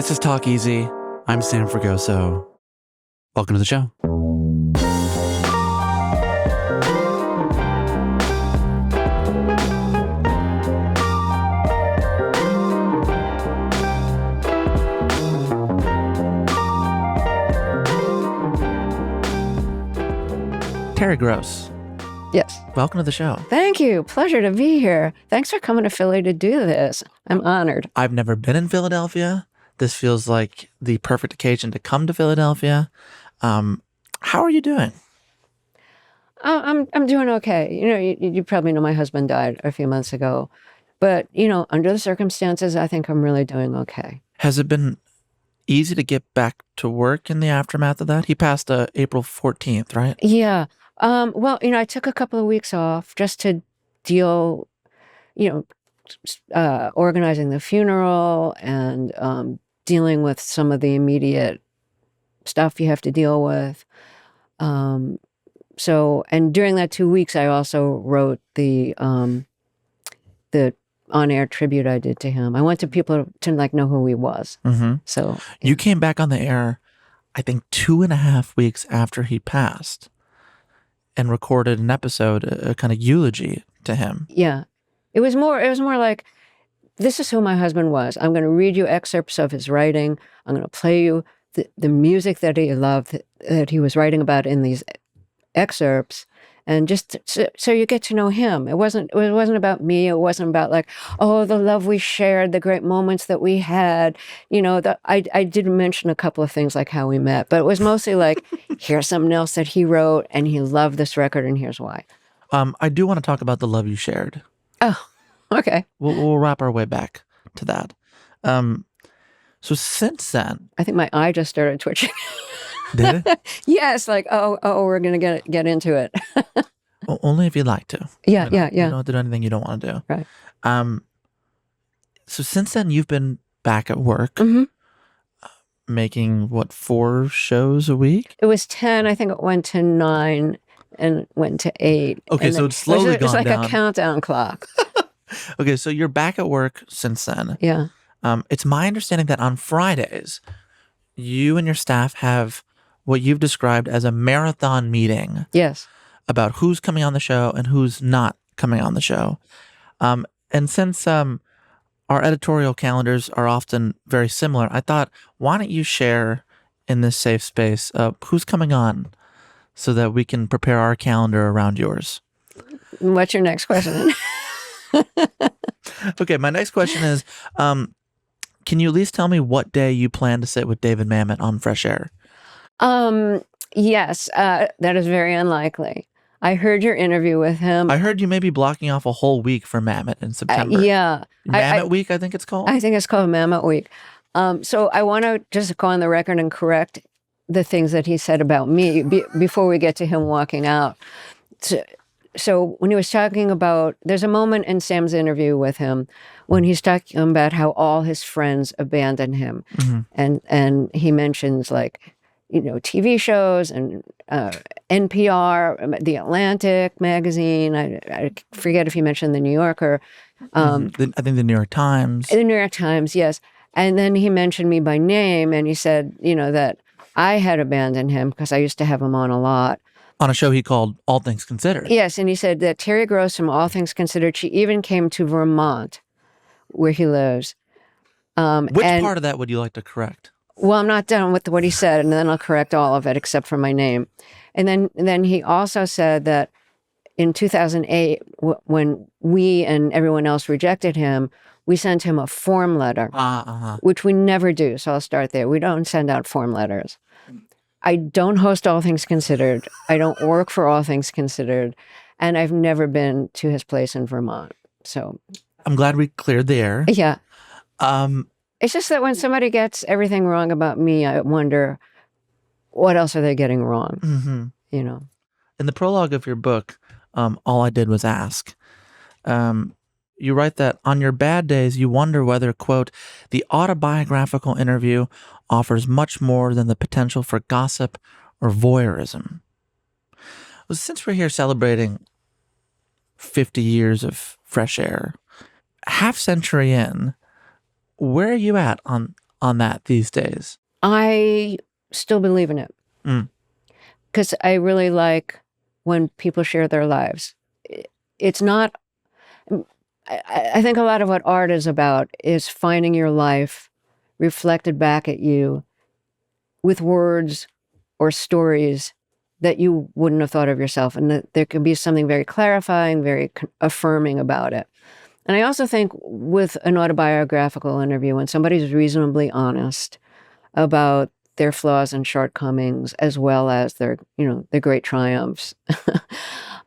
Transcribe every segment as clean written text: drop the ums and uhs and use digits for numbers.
This is Talk Easy. I'm Sam Fragoso. Welcome to the show. Terry Gross. Yes. Welcome to the show. Thank you. Pleasure to be here. Thanks for coming to Philly to do this. I'm honored. I've never been in Philadelphia. This feels like the perfect occasion to come to Philadelphia. How are you doing? I'm doing okay. You probably know my husband died a few months ago. But, under the circumstances, I think I'm really doing okay. Has it been easy to get back to work in the aftermath of that? He passed April 14th, right? Yeah. Well, I took a couple of weeks off just to deal, organizing the funeral and dealing with some of the immediate stuff you have to deal with. And during that 2 weeks, I also wrote the on-air tribute I did to him. I want people to know who he was. Mm-hmm. So you came back on the air, I think 2.5 weeks after he passed, and recorded an episode, a kind of eulogy to him. Yeah, it was more like, this is who my husband was. I'm going to read you excerpts of his writing. I'm going to play you the music that he loved, that he was writing about in these excerpts, and just so you get to know him. It wasn't about me. It wasn't about the love we shared, the great moments that we had. I did mention a couple of things like how we met, but it was mostly like, here's something else that he wrote, and he loved this record, and here's why. I do want to talk about the love you shared. Oh, okay. We'll wrap our way back to that. So since then, I think my eye just started twitching. Did it? Yes, we're gonna get into it. Well, only if you'd like to. Yeah. You don't have to do anything you don't want to do. Right. So since then, you've been back at work, Mm-hmm. Making 4 shows a week? It was 10. I think it went to 9 and went to 8. Okay, and so it's slowly it's gone like down. a countdown clock. Okay, so you're back at work since then. Yeah. It's my understanding that on Fridays, you and your staff have what you've described as a marathon meeting. Yes. About who's coming on the show and who's not coming on the show. And since our editorial calendars are often very similar, I thought, why don't you share in this safe space who's coming on so that we can prepare our calendar around yours? What's your next question? Okay, my next question is, can you at least tell me what day you plan to sit with David Mamet on Fresh Air? Yes, that is very unlikely. I heard your interview with him. I heard you may be blocking off a whole week for Mamet in September. Yeah. Mamet Week, I think it's called? I think it's called Mamet Week. So I want to just go on the record and correct the things that he said about me before we get to him walking out. So when he was talking about, there's a moment in Sam's interview with him when he's talking about how all his friends abandoned him. Mm-hmm. And he mentions TV shows and NPR, The Atlantic magazine. I forget if he mentioned the New Yorker. I think the New York Times. The New York Times, yes. And then he mentioned me by name, and he said, that I had abandoned him because I used to have him on a lot. On a show he called All Things Considered. Yes, and he said that Terry Gross from All Things Considered, she even came to Vermont, where he lives. Which part of that would you like to correct? Well, I'm not done with what he said, and then I'll correct all of it except for my name. And then he also said that in 2008, when we and everyone else rejected him, we sent him a form letter, which we never do. So I'll start there. We don't send out form letters. I don't host All Things Considered. I don't work for All Things Considered. And I've never been to his place in Vermont. So I'm glad we cleared the air. Yeah. It's just that when somebody gets everything wrong about me, I wonder, what else are they getting wrong? Mm-hmm. In the prologue of your book, All I Did Was Ask, you write that on your bad days, you wonder whether, quote, the autobiographical interview offers much more than the potential for gossip or voyeurism. Well, since we're here celebrating 50 years of Fresh Air, half century in, where are you at on on that these days? I still believe in it Mm. because I really like when people share their lives. It's not, I think a lot of what art is about is finding your life reflected back at you with words or stories that you wouldn't have thought of yourself. And that there can be something very clarifying, very affirming about it. And I also think with an autobiographical interview, when somebody's reasonably honest about their flaws and shortcomings, as well as their great triumphs,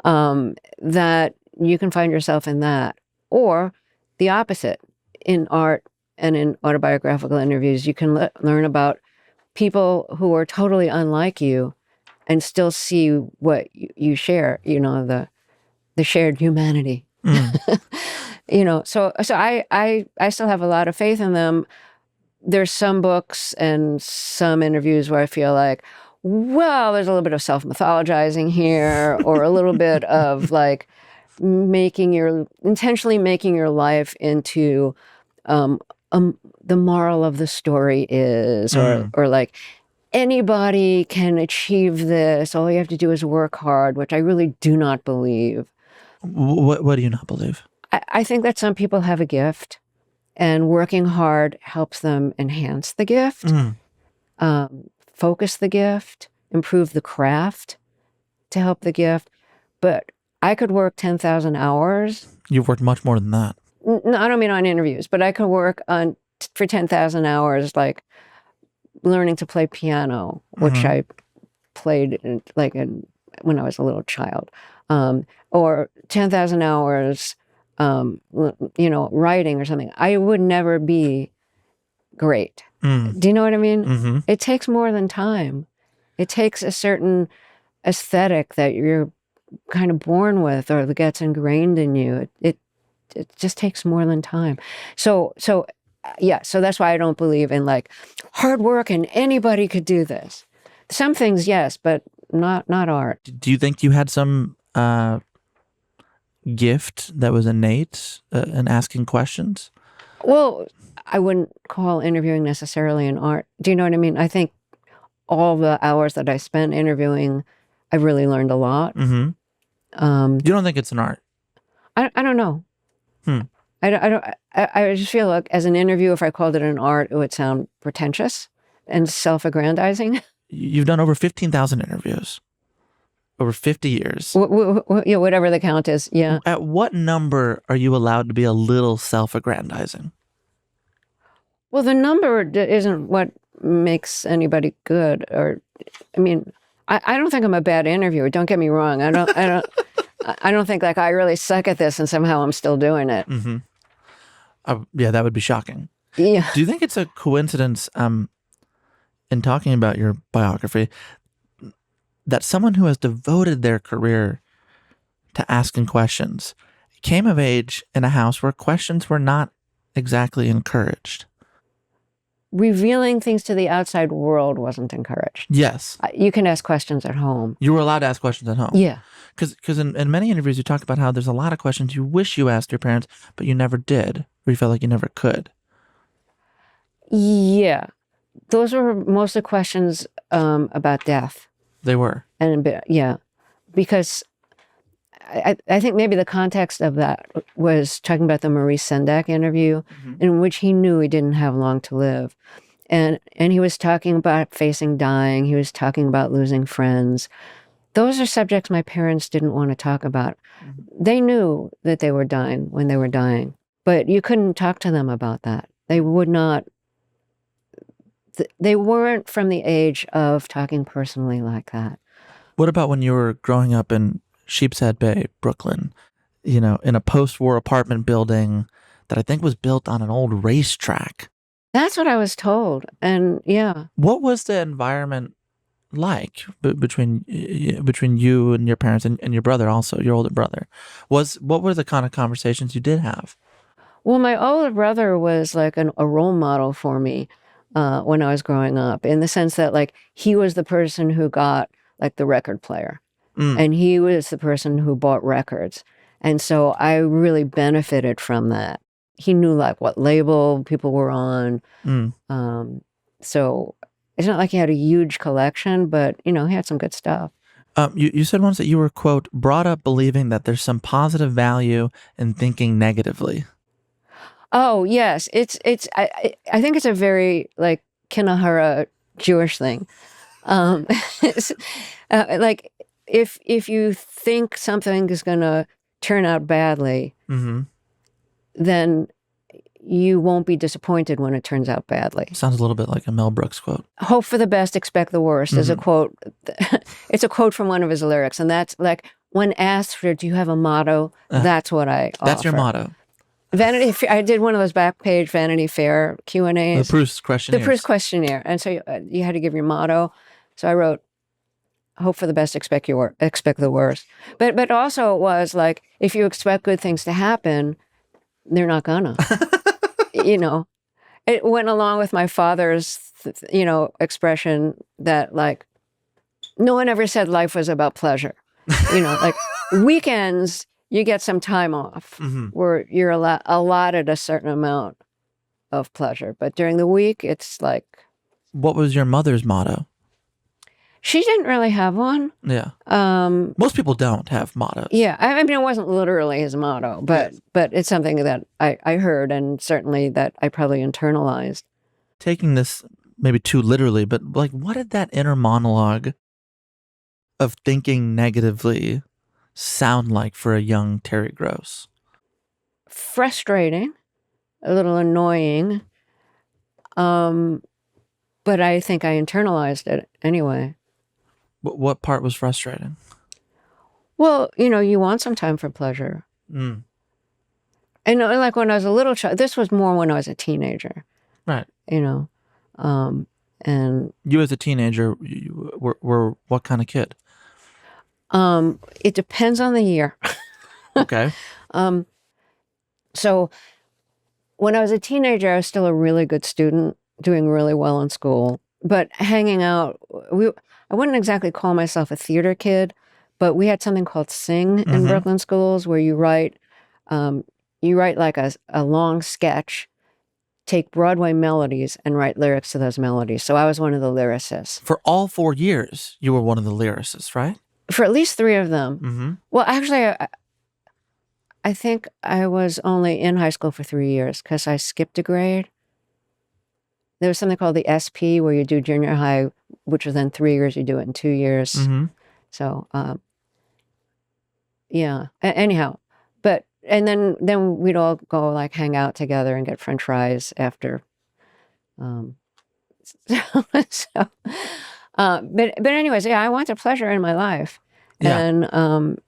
that you can find yourself in that. Or the opposite, in art and in autobiographical interviews, you can learn about people who are totally unlike you and still see what you share, the shared humanity. So I still have a lot of faith in them. There's some books and some interviews where I feel like, well, there's a little bit of self-mythologizing here, or a little bit of like intentionally making your life into the moral of the story is, or like, anybody can achieve this. All you have to do is work hard, which I really do not believe. What do you not believe? I think that some people have a gift, and working hard helps them enhance the gift, focus the gift, improve the craft to help the gift. But I could work 10,000 hours. You've worked much more than that. No, I don't mean on interviews, but I could work for 10,000 hours, like learning to play piano, which I played when I was a little child, or 10,000 hours, writing or something. I would never be great. Do you know what I mean? Mm-hmm. It takes more than time. It takes a certain aesthetic that you're kind of born with, or that gets ingrained in you. It just takes more than time. So that's why I don't believe in like hard work and anybody could do this. Some things, yes, but not art. Do you think you had some gift that was innate in asking questions? Well, I wouldn't call interviewing necessarily an art. Do you know what I mean? I think all the hours that I spent interviewing, I really learned a lot. Mm-hmm. You don't think it's an art? I don't know. I just feel like as an interview, if I called it an art, it would sound pretentious and self-aggrandizing. You've done over 15,000 interviews over 50 years. Whatever the count is, yeah. At what number are you allowed to be a little self-aggrandizing? Well, the number isn't what makes anybody good. Or, I mean, I don't think I'm a bad interviewer. Don't get me wrong. I don't think like I really suck at this and somehow I'm still doing it. Mm-hmm. Yeah, that would be shocking. Yeah. Do you think it's a coincidence, in talking about your biography, that someone who has devoted their career to asking questions came of age in a house where questions were not exactly encouraged? Revealing things to the outside world wasn't encouraged. Yes. You can ask questions at home. You were allowed to ask questions at home. Yeah. Because in many interviews, you talk about how there's a lot of questions you wish you asked your parents, but you never did, or you felt like you never could. Yeah. Those were mostly questions about death. They were. And yeah, because I think maybe the context of that was talking about the Maurice Sendak interview, in which he knew he didn't have long to live. And he was talking about facing dying. He was talking about losing friends. Those are subjects my parents didn't want to talk about. They knew that they were dying when they were dying, but you couldn't talk to them about that. They would not. They weren't from the age of talking personally like that. What about when you were growing up in Sheepshead Bay, Brooklyn, in a post-war apartment building that I think was built on an old racetrack? That's what I was told. And yeah. What was the environment like between you and your parents and your brother also, your older brother? What were the kind of conversations you did have? Well, my older brother was like a role model for me when I was growing up, in the sense that like he was the person who got like the record player. And he was the person who bought records. And so I really benefited from that. he knew like what label people were on. Mm. So it's not like he had a huge collection, but he had some good stuff. You said once that you were, quote, brought up believing that there's some positive value in thinking negatively. Oh yes, I think it's a very like Kinahara Jewish thing. Like if you think something is going to turn out badly, Mm-hmm. then you won't be disappointed when it turns out badly. Sounds a little bit like a Mel Brooks quote. Hope for the best, expect the worst is a quote. It's a quote from one of his lyrics. And that's like, when asked for, do you have a motto? That's what I offer. That's your motto. Vanity. I did one of those back page Vanity Fair Q&As. The Proust questionnaire. The Proust questionnaire. And so you had to give your motto. So I wrote, hope for the best, expect the worst. But also it was like, if you expect good things to happen, they're not gonna. It went along with my father's, expression that like, no one ever said life was about pleasure. Like weekends, you get some time off where you're allotted a certain amount of pleasure. But during the week, it's like. What was your mother's motto? She didn't really have one. Yeah. Most people don't have mottos. Yeah. I mean, it wasn't literally his motto, but it's something that I heard, and certainly that I probably internalized. Taking this maybe too literally, but like, what did that inner monologue of thinking negatively sound like for a young Terry Gross? Frustrating, a little annoying, but I think I internalized it anyway. What part was frustrating? Well, you want some time for pleasure. And like when I was a little child, this was more when I was a teenager. Right. And you as a teenager, you were what kind of kid? It depends on the year. Okay. So when I was a teenager, I was still a really good student, doing really well in school, but hanging out, I wouldn't exactly call myself a theater kid, but we had something called Sing in Brooklyn schools, where you write like a long sketch, take Broadway melodies and write lyrics to those melodies. So I was one of the lyricists. For all 4 years, you were one of the lyricists, right? For at least 3 of them. Mm-hmm. Well, actually, I think I was only in high school for 3 years because I skipped a grade. There was something called the SP, where you do junior high, which was then 3 years. You do it in 2 years. Mm-hmm. So, yeah. Anyhow, and then we'd all go like hang out together and get French fries after. But anyways, yeah, I wanted pleasure in my life, and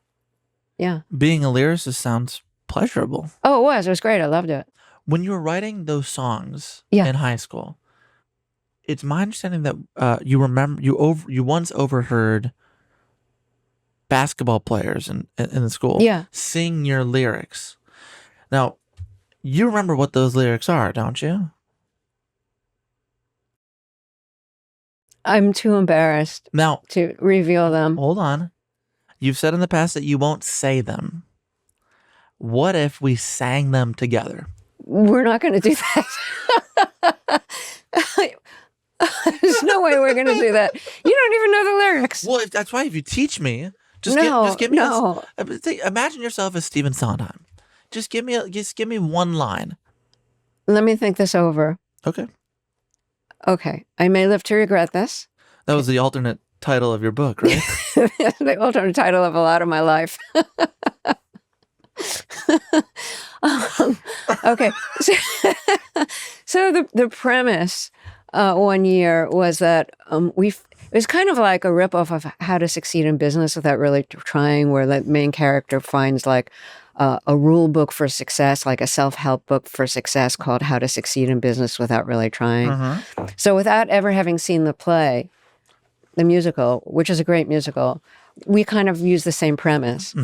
yeah. Being a lyricist sounds pleasurable. Oh, it was great. I loved it. When you were writing those songs Yeah. in high school, it's my understanding that you once overheard basketball players in the school sing your lyrics. Now, you remember what those lyrics are, don't you? I'm too embarrassed now to reveal them. Hold on. You've said in the past that you won't say them. What if we sang them together? We're not going to do that. There's no way we're going to do that. You don't even know the lyrics. Well, that's why if you teach me, just give me imagine yourself as Stephen Sondheim. Just give me one line. Let me think this over. Okay. I may live to regret this. That was the alternate title of your book, right? The alternate title of a lot of my life. Okay. So the premise one year was that it was kind of like a ripoff of How to Succeed in Business Without Really Trying, where the main character finds like a rule book for success, like a self-help book for success called How to Succeed in Business Without Really Trying. So without ever having seen the play, the musical, which is a great musical, we kind of used the same premise.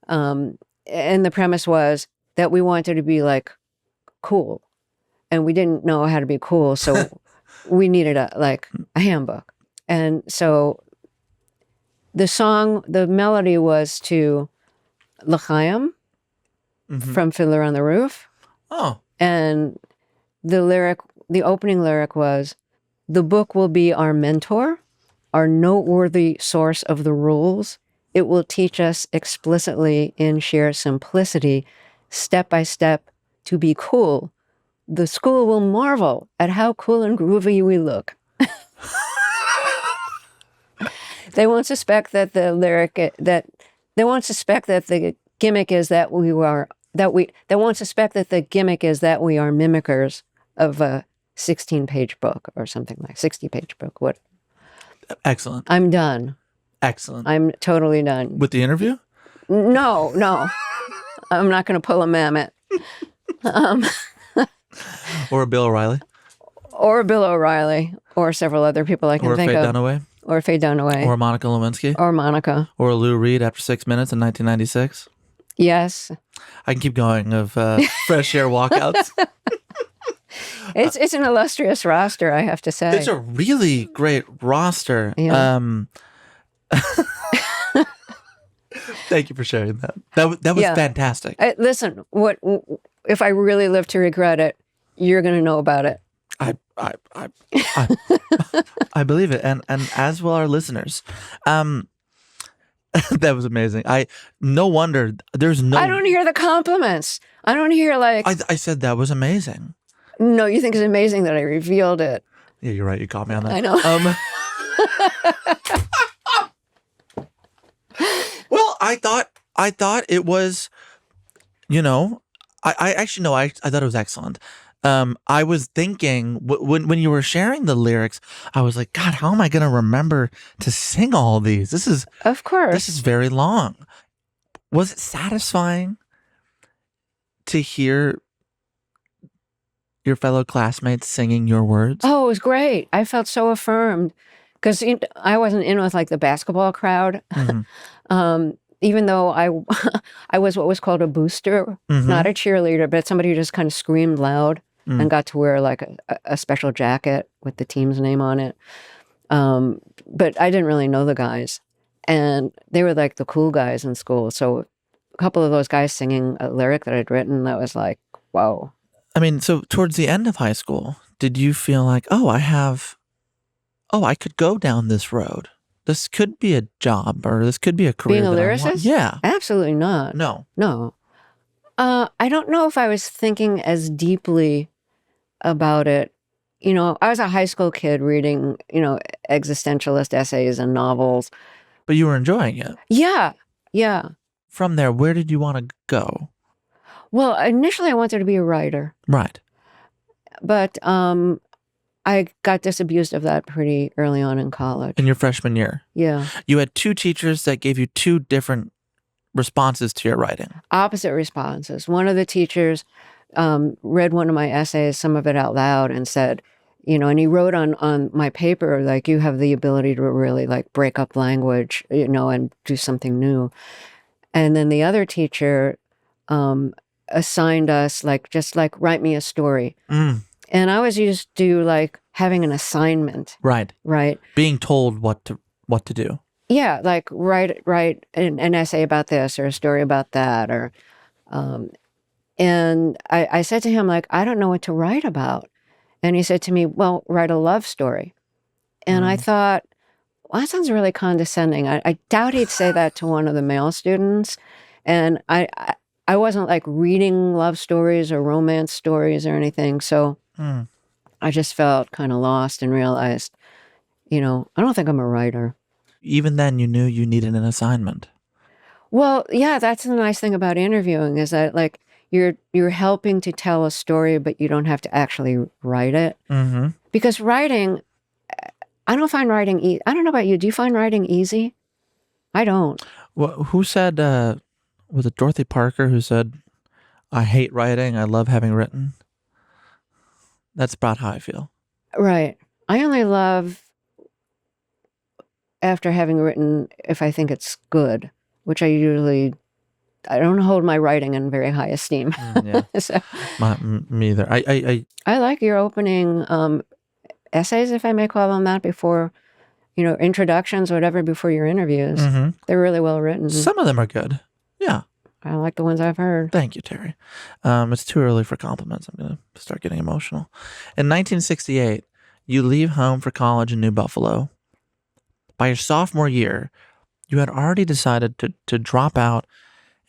And the premise was that we wanted to be like cool, and we didn't know how to be cool, so we needed a handbook. And so the melody was to L'Chaim from Fiddler on the Roof. Oh. And the opening lyric was, "The book will be our mentor, our noteworthy source of the rules. It will teach us explicitly in sheer simplicity, step by step, to be cool. The school will marvel at how cool and groovy we look." They won't suspect that the gimmick is that we are they won't suspect that the gimmick is that we are mimickers of a 16-page book or something like 60-page book. What? Excellent. I'm done. Excellent. I'm totally done. With the interview? No. I'm not going to pull a Mamet. Or a Bill O'Reilly? Or Bill O'Reilly, or several other people I can think Faye of. Dunaway? Or Faye Dunaway. Or Monica Lewinsky? Or Monica. Or Lou Reed after 6 minutes in 1996? Yes. I can keep going of fresh air walkouts. It's an illustrious roster, I have to say. It's a really great roster. Yeah. Thank you for sharing that. That was fantastic. Listen, if I really live to regret it, you're going to know about it. I believe it, and as will our listeners. That was amazing. No wonder there's no. I don't hear the compliments. I don't hear like. I said that was amazing. No, you think it's amazing that I revealed it. Yeah, you're right. You caught me on that. I know. Well, I thought it was, I actually no, I thought it was excellent. I was thinking when you were sharing the lyrics, I was like, God, how am I going to remember to sing all these? Of course. This is very long. Was it satisfying to hear your fellow classmates singing your words? Oh, it was great. I felt so affirmed because I wasn't in with like the basketball crowd. Mm-hmm. Even though I was what was called a booster, not a cheerleader, but somebody who just kind of screamed loud and got to wear like a special jacket with the team's name on it. But I didn't really know the guys. And they were like the cool guys in school. So a couple of those guys singing a lyric that I'd written, that was like, whoa. I mean, so towards the end of high school, did you feel like, I could go down this road? This could be a job, or this could be a career. Being a lyricist? Yeah. Absolutely not. No. I don't know if I was thinking as deeply about it. I was a high school kid reading, existentialist essays and novels. But you were enjoying it. Yeah. From there, where did you want to go? Well, initially I wanted to be a writer. Right. But I got disabused of that pretty early on in college. In your freshman year? Yeah. You had two teachers that gave you two different responses to your writing. Opposite responses. One of the teachers read one of my essays, some of it out loud, and said, and he wrote on my paper, like, you have the ability to really like break up language, and do something new. And then the other teacher assigned us just write me a story. And I was used to like having an assignment. Right. Being told what to do. Yeah, like write an essay about this or a story about that, or and I said to him, like, I don't know what to write about. And he said to me, well, write a love story. And I thought, well, that sounds really condescending. I doubt he'd say that to one of the male students. And I wasn't like reading love stories or romance stories or anything. So I just felt kind of lost and realized, I don't think I'm a writer. Even then, you knew you needed an assignment. Well, yeah, that's the nice thing about interviewing, is that like you're helping to tell a story, but you don't have to actually write it. Mm-hmm. Because writing, I don't find writing easy. I don't know about you. Do you find writing easy? I don't. Well, who said, was it Dorothy Parker who said, I hate writing, I love having written? That's about how I feel. Right. I only love after having written if I think it's good, which I don't hold my writing in very high esteem. Yeah. So, me either. I like your opening essays, if I may call them that, before, introductions, whatever, before your interviews. Mm-hmm. They're really well written. Some of them are good. Yeah. I like the ones I've heard. Thank you, Terry. It's too early for compliments. I'm going to start getting emotional. In 1968, you leave home for college in New Buffalo. By your sophomore year, you had already decided to drop out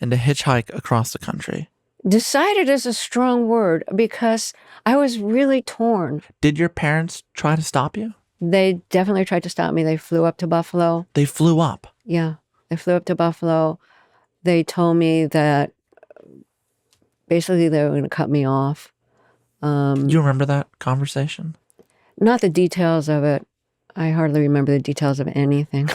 and to hitchhike across the country. Decided is a strong word because I was really torn. Did your parents try to stop you? They definitely tried to stop me. They flew up to Buffalo. They flew up? Yeah, they flew up to Buffalo. They told me that basically they were going to cut me off. You remember that conversation? Not the details of it. I hardly remember the details of anything.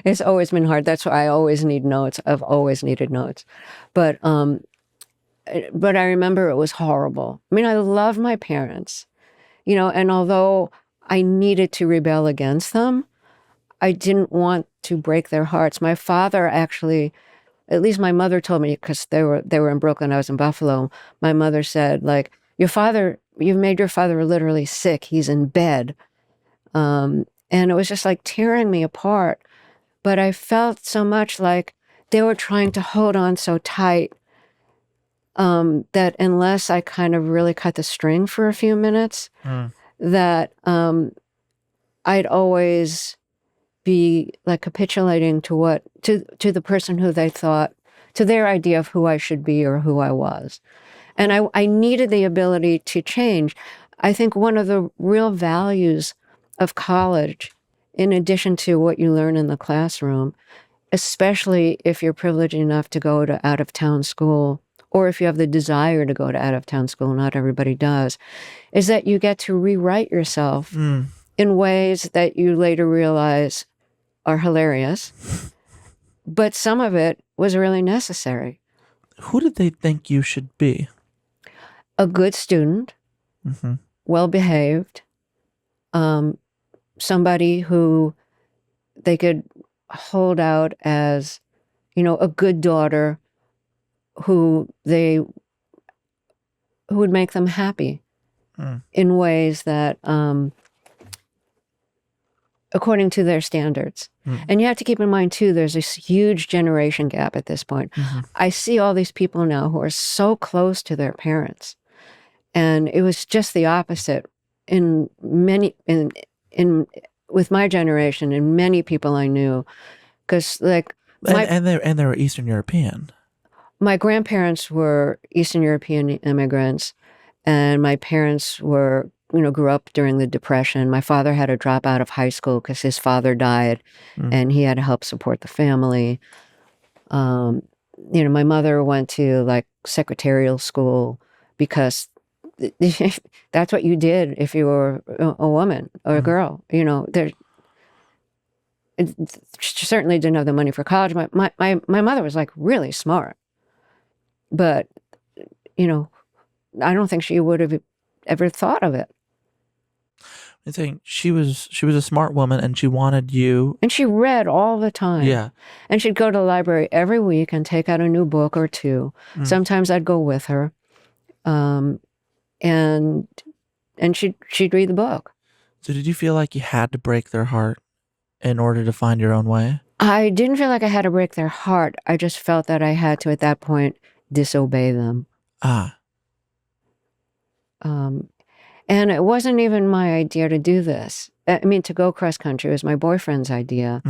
It's always been hard. That's why I always need notes. I've always needed notes. But I remember it was horrible. I mean, I love my parents, and although I needed to rebel against them, I didn't want to break their hearts. My father actually, at least my mother told me, because they were in Brooklyn, I was in Buffalo. My mother said, like, you've made your father literally sick. He's in bed. And it was just like tearing me apart. But I felt so much like they were trying to hold on so tight that unless I kind of really cut the string for a few minutes, that I'd always be like capitulating to the person who they thought, to their idea of who I should be or who I was. And I needed the ability to change. I think one of the real values of college, in addition to what you learn in the classroom, especially if you're privileged enough to go to out-of-town school, or if you have the desire to go to out-of-town school, not everybody does, is that you get to rewrite yourself in ways that you later realize are hilarious. But some of it was really necessary. Who did they think you should be? A good student, well-behaved, somebody who they could hold out as, a good daughter who would make them happy in ways that, according to their standards. And you have to keep in mind, too, there's this huge generation gap at this point. I see all these people now who are so close to their parents. And it was just the opposite with my generation and many people I knew. Because, like... And they were Eastern European. My grandparents were Eastern European immigrants, and my parents were, grew up during the Depression. My father had to drop out of high school because his father died, and he had to help support the family. My mother went to, like, secretarial school because that's what you did if you were a woman or a girl. She certainly didn't have the money for college. My mother was, like, really smart. But, I don't think she would have ever thought of it. I think she was a smart woman, and she wanted you. And she read all the time. Yeah. And she'd go to the library every week and take out a new book or two. Sometimes I'd go with her. And she'd read the book. So did you feel like you had to break their heart in order to find your own way? I didn't feel like I had to break their heart. I just felt that I had to, at that point, disobey them. And it wasn't even my idea to do this. I mean, to go cross country was my boyfriend's idea.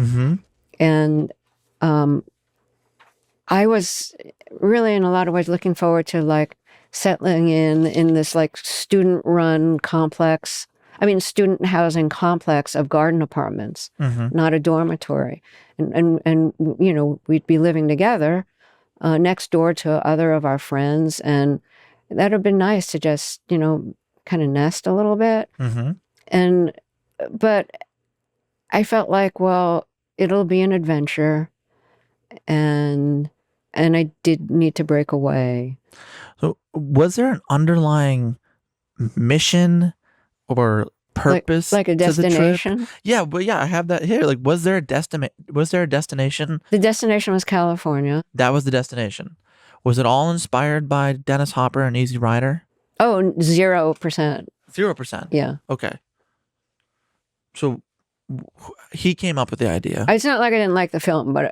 And I was really, in a lot of ways, looking forward to, like, settling in this, like, student-run complex. I mean, student housing complex of garden apartments, not a dormitory. And we'd be living together next door to other of our friends. And that would have been nice to just, kind of nest a little bit. But I felt like, well, it'll be an adventure. And I did need to break away. So was there an underlying mission or purpose, like a destination? To the trip? Yeah, but I have that here. Like, was there a destination? The destination was California. That was the destination. Was it all inspired by Dennis Hopper and Easy Rider? Oh, 0%. 0%? Yeah. Okay. So he came up with the idea. It's not like I didn't like the film, but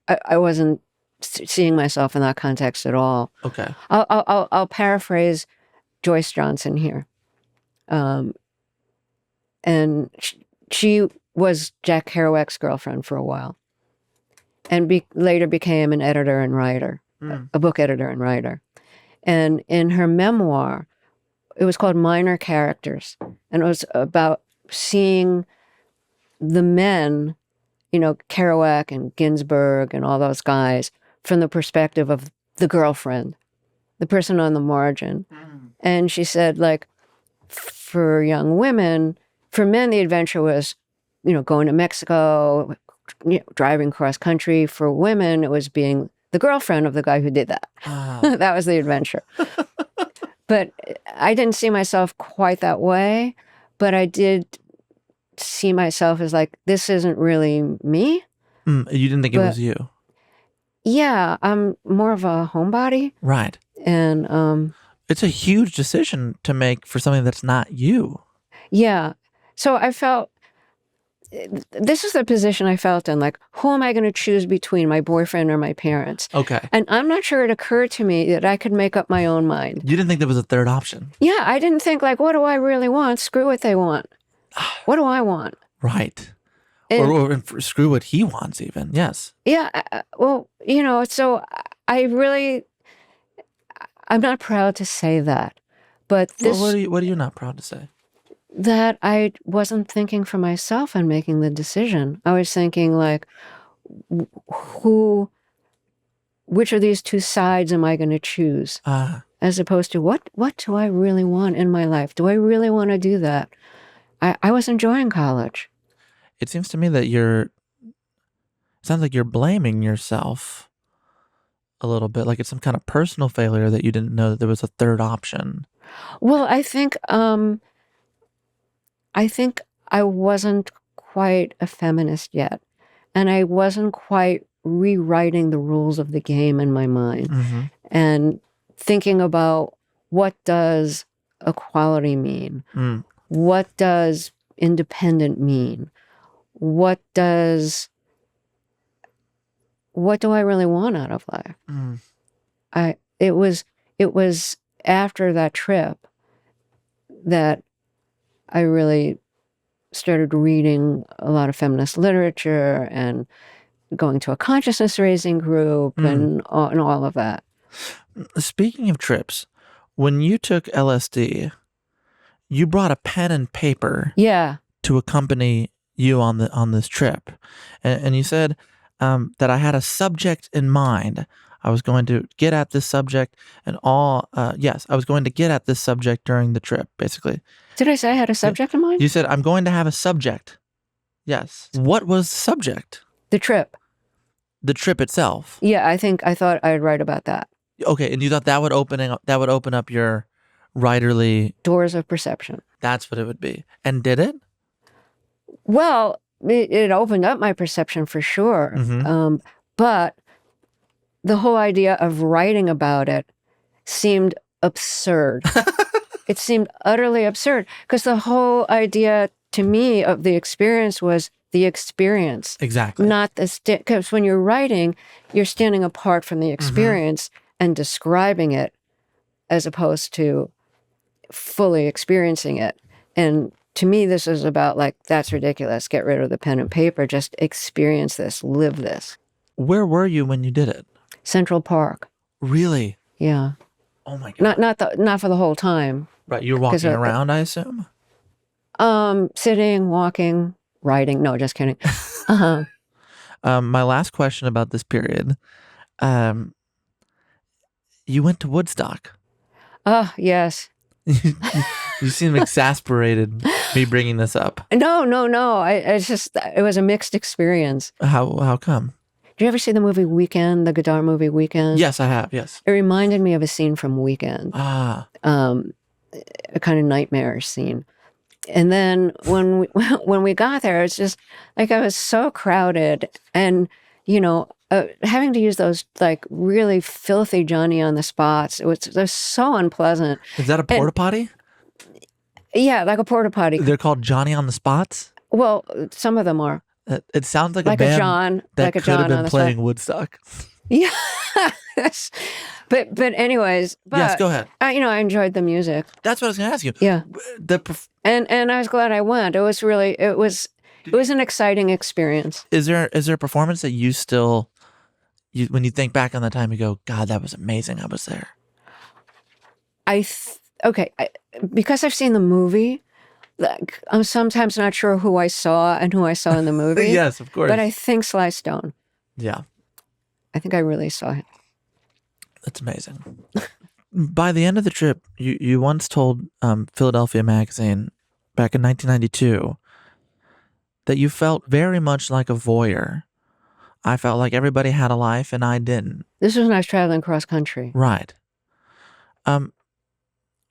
I wasn't seeing myself in that context at all. Okay. I'll paraphrase Joyce Johnson here. And she was Jack Kerouac's girlfriend for a while, and later became an editor and writer, a book editor and writer. And in her memoir, it was called Minor Characters, and it was about seeing the men, Kerouac and Ginsberg and all those guys, from the perspective of the girlfriend, the person on the margin. And she said, like, for young women, for men, the adventure was, going to Mexico, driving cross country. For women, it was being the girlfriend of the guy who did that. That was the adventure. But I didn't see myself quite that way. But I did see myself as like, this isn't really me. You didn't think it was you? Yeah, I'm more of a homebody. Right. And it's a huge decision to make for something that's not you. Yeah. So I felt, this is the position I felt in, like, who am I going to choose between, my boyfriend or my parents? Okay. And I'm not sure it occurred to me that I could make up my own mind. You didn't think there was a third option? Yeah, I didn't think, like, what do I really want? Screw what they want. What do I want? Right. Or screw what he wants even, yes. Yeah, well, so I'm not proud to say that. But this... Well, what are you not proud to say? That I wasn't thinking for myself and making the decision. I was thinking, like, which of these two sides am I going to choose? As opposed to what do I really want in my life? Do I really want to do that? I was enjoying college. It seems to me that it sounds like you're blaming yourself a little bit, like it's some kind of personal failure that you didn't know that there was a third option. Well, I think I wasn't quite a feminist yet, and I wasn't quite rewriting the rules of the game in my mind and thinking about, what does equality mean? What does independent mean? What do I really want out of life? It was after that trip that I really started reading a lot of feminist literature and going to a consciousness raising group and all of that. Speaking of trips, when you took LSD, you brought a pen and paper to accompany you on this trip. And you said that I had a subject in mind. I was going to get at this subject and I was going to get at this subject during the trip, basically. Did I say I had a subject in mind? You said, I'm going to have a subject. Yes. What was the subject? The trip. The trip itself. Yeah, I thought I'd write about that. Okay, and you thought that would open up your writerly... doors of perception. That's what it would be. And did it? Well, it opened up my perception for sure. But the whole idea of writing about it seemed absurd. It seemed utterly absurd, because the whole idea to me of the experience was the experience. Exactly. Not because when you're writing, you're standing apart from the experience and describing it, as opposed to fully experiencing it. And to me, this is about, like, that's ridiculous. Get rid of the pen and paper. Just experience this. Live this. Where were you when you did it? Central Park. Really? Yeah. Oh my God. Not for the whole time. Right. You were walking around, I assume? Sitting, walking, writing. No, just kidding. My last question about this period. You went to Woodstock. Oh, yes. You seem exasperated me bringing this up. No. It was a mixed experience. How come? Did you ever see the movie Weekend, the Godard movie Weekend? Yes, I have, yes. It reminded me of a scene from Weekend. A kind of nightmarish scene. And then when we got there, it's just like, I was so crowded, and having to use those, like, really filthy Johnny on the spots. It was so unpleasant. Is that a porta potty? Yeah, like a porta potty. They're called Johnny on the spots? Well, some of them are. It sounds like like a a band John, that like a could have John on been the playing spot. Woodstock. Yeah. But anyways, Yes, go ahead. I enjoyed the music. That's what I was going to ask you. Yeah. The perf- And I was glad I went. It was really it was an exciting experience. is there a performance that you still when you think back on the time you go, God, that was amazing. I was there. Because I've seen the movie, like, I'm sometimes not sure who I saw and who I saw in the movie. Yes, of course. But I think Sly Stone. Yeah. I think I really saw him. That's amazing. By the end of the trip, you once told Philadelphia Magazine back in 1992 that you felt very much like a voyeur. I felt like everybody had a life and I didn't. This was when I was traveling cross country. Right.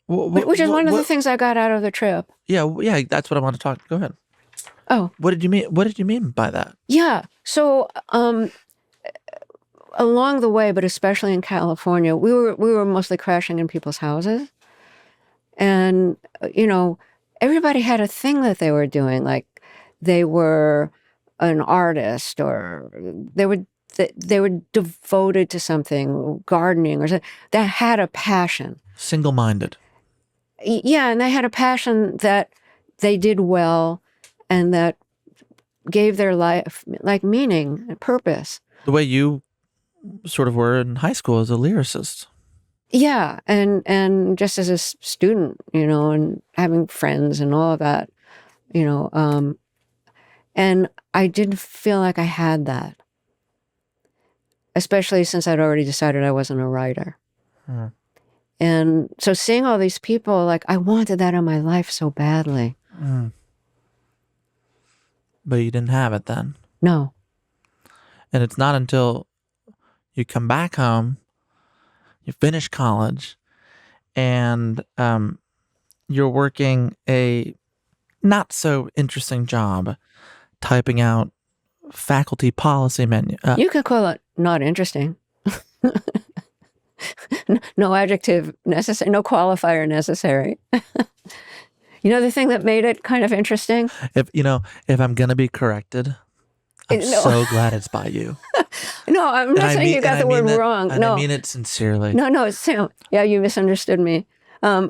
Which is one of the things I got out of the trip. Yeah, that's what I want to talk. Go ahead. Oh. What did you mean? What did you mean by that? Yeah. So, along the way, but especially in California, we were mostly crashing in people's houses. And, everybody had a thing that they were doing. Like they were an artist, or they were devoted to something, gardening or something, that had a passion. Single-minded. Yeah, and they had a passion that they did well and that gave their life like meaning and purpose. The way you sort of were in high school as a lyricist. Yeah, and just as a student, and having friends and all of that, and I didn't feel like I had that, especially since I'd already decided I wasn't a writer. Hmm. And so seeing all these people, like, I wanted that in my life so badly. Mm. But you didn't have it then. No. And it's not until you come back home, you finish college, and you're working a not so interesting job typing out faculty policy menu. You could call it not interesting. No adjective necessary, no qualifier necessary. The thing that made it kind of interesting? If I'm going to be corrected, I'm so glad it's by you. No, I'm not saying you got the word wrong. And no. I mean it sincerely. No, Sam. Yeah, you misunderstood me. I'm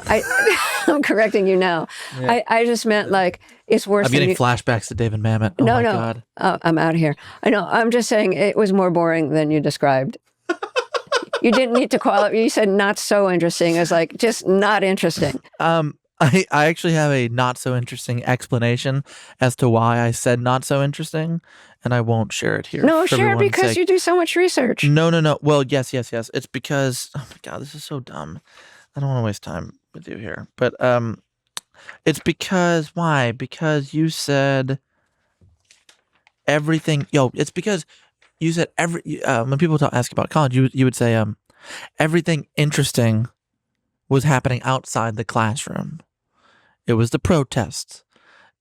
correcting you now. Yeah. I just meant like it's worse. I'm getting flashbacks to David Mamet. Oh my God. I'm out of here. I know. I'm just saying it was more boring than you described. You didn't need to call it. You said not so interesting. It's like just not interesting. I actually have a not so interesting explanation as to why I said not so interesting, and I won't share it here. No, share it because you do so much research. No. Well, yes. It's because, oh my God, this is so dumb. I don't want to waste time with you here. But it's because, why? Because you said everything. It's because you said when people ask about college, you would say everything interesting was happening outside the classroom. It was the protests.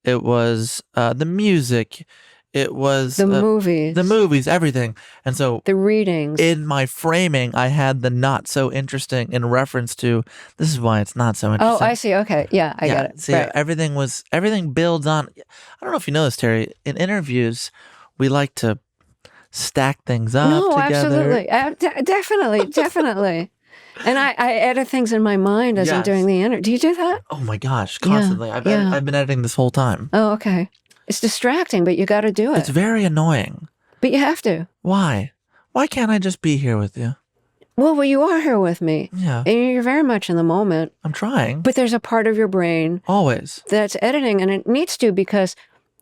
It was the music. It was the movies, everything. And so the readings. In my framing, I had the not so interesting in reference to this is why it's not so interesting. Oh, I see. Okay. Yeah, I get it. See, right. everything builds on. I don't know if you know this, Terry. In interviews, we like to stack things up together. Absolutely. Definitely. And I edit things in my mind as I'm doing the interview. Do you do that? Oh my gosh, constantly. I've been editing this whole time. Oh, okay. It's distracting, but you got to do it. It's very annoying. But you have to. Why? Why can't I just be here with you? Well, you are here with me. Yeah. And you're very much in the moment. I'm trying. But there's a part of your brain. Always. That's editing, and it needs to, because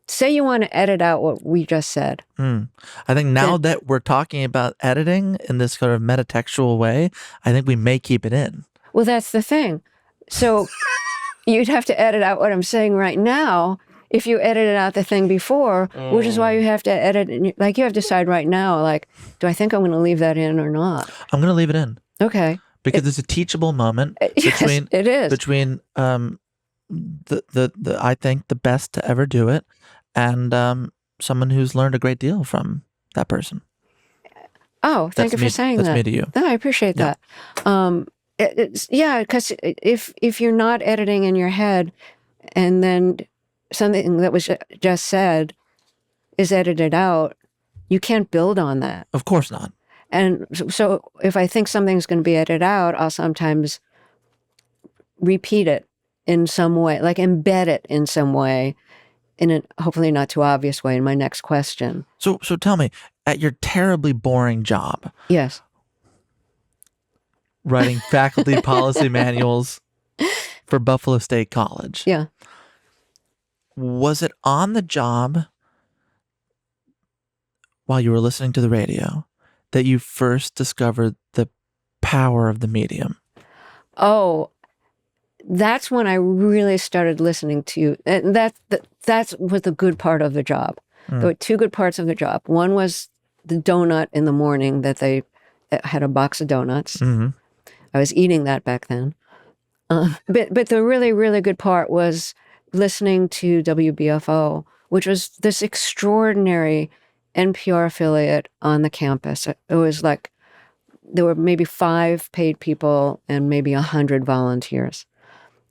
say you want to edit out what we just said. I think now that we're talking about editing in this sort of metatextual way, I think we may keep it in. Well, that's the thing. So you'd have to edit out what I'm saying right now if you edited out the thing before, which is why you have to edit. Like, you have to decide right now, like, do I think I'm going to leave that in or not? I'm going to leave it in. Okay. Because it's a teachable moment between, it is. Between the I think the best to ever do it and someone who's learned a great deal from that person. Oh, thank you for saying that. That's me to you. No, I appreciate that. Because if you're not editing in your head and then something that was just said is edited out, you can't build on that. Of course not. And so if I think something's going to be edited out, I'll sometimes repeat it in some way, like embed it in some way, in a hopefully not too obvious way in my next question. So tell me, at your terribly boring job, Yes. writing faculty policy manuals for Buffalo State College, Yeah. was it on the job while you were listening to the radio that you first discovered the power of the medium? Oh, that's when I really started listening to you. And that was the good part of the job. There were two good parts of the job. One was the donut in the morning that they had a box of donuts. Mm-hmm. I was eating that back then. But the really, really good part was listening to WBFO, which was this extraordinary NPR affiliate on the campus. It was like there were maybe 5 paid people and maybe 100 volunteers.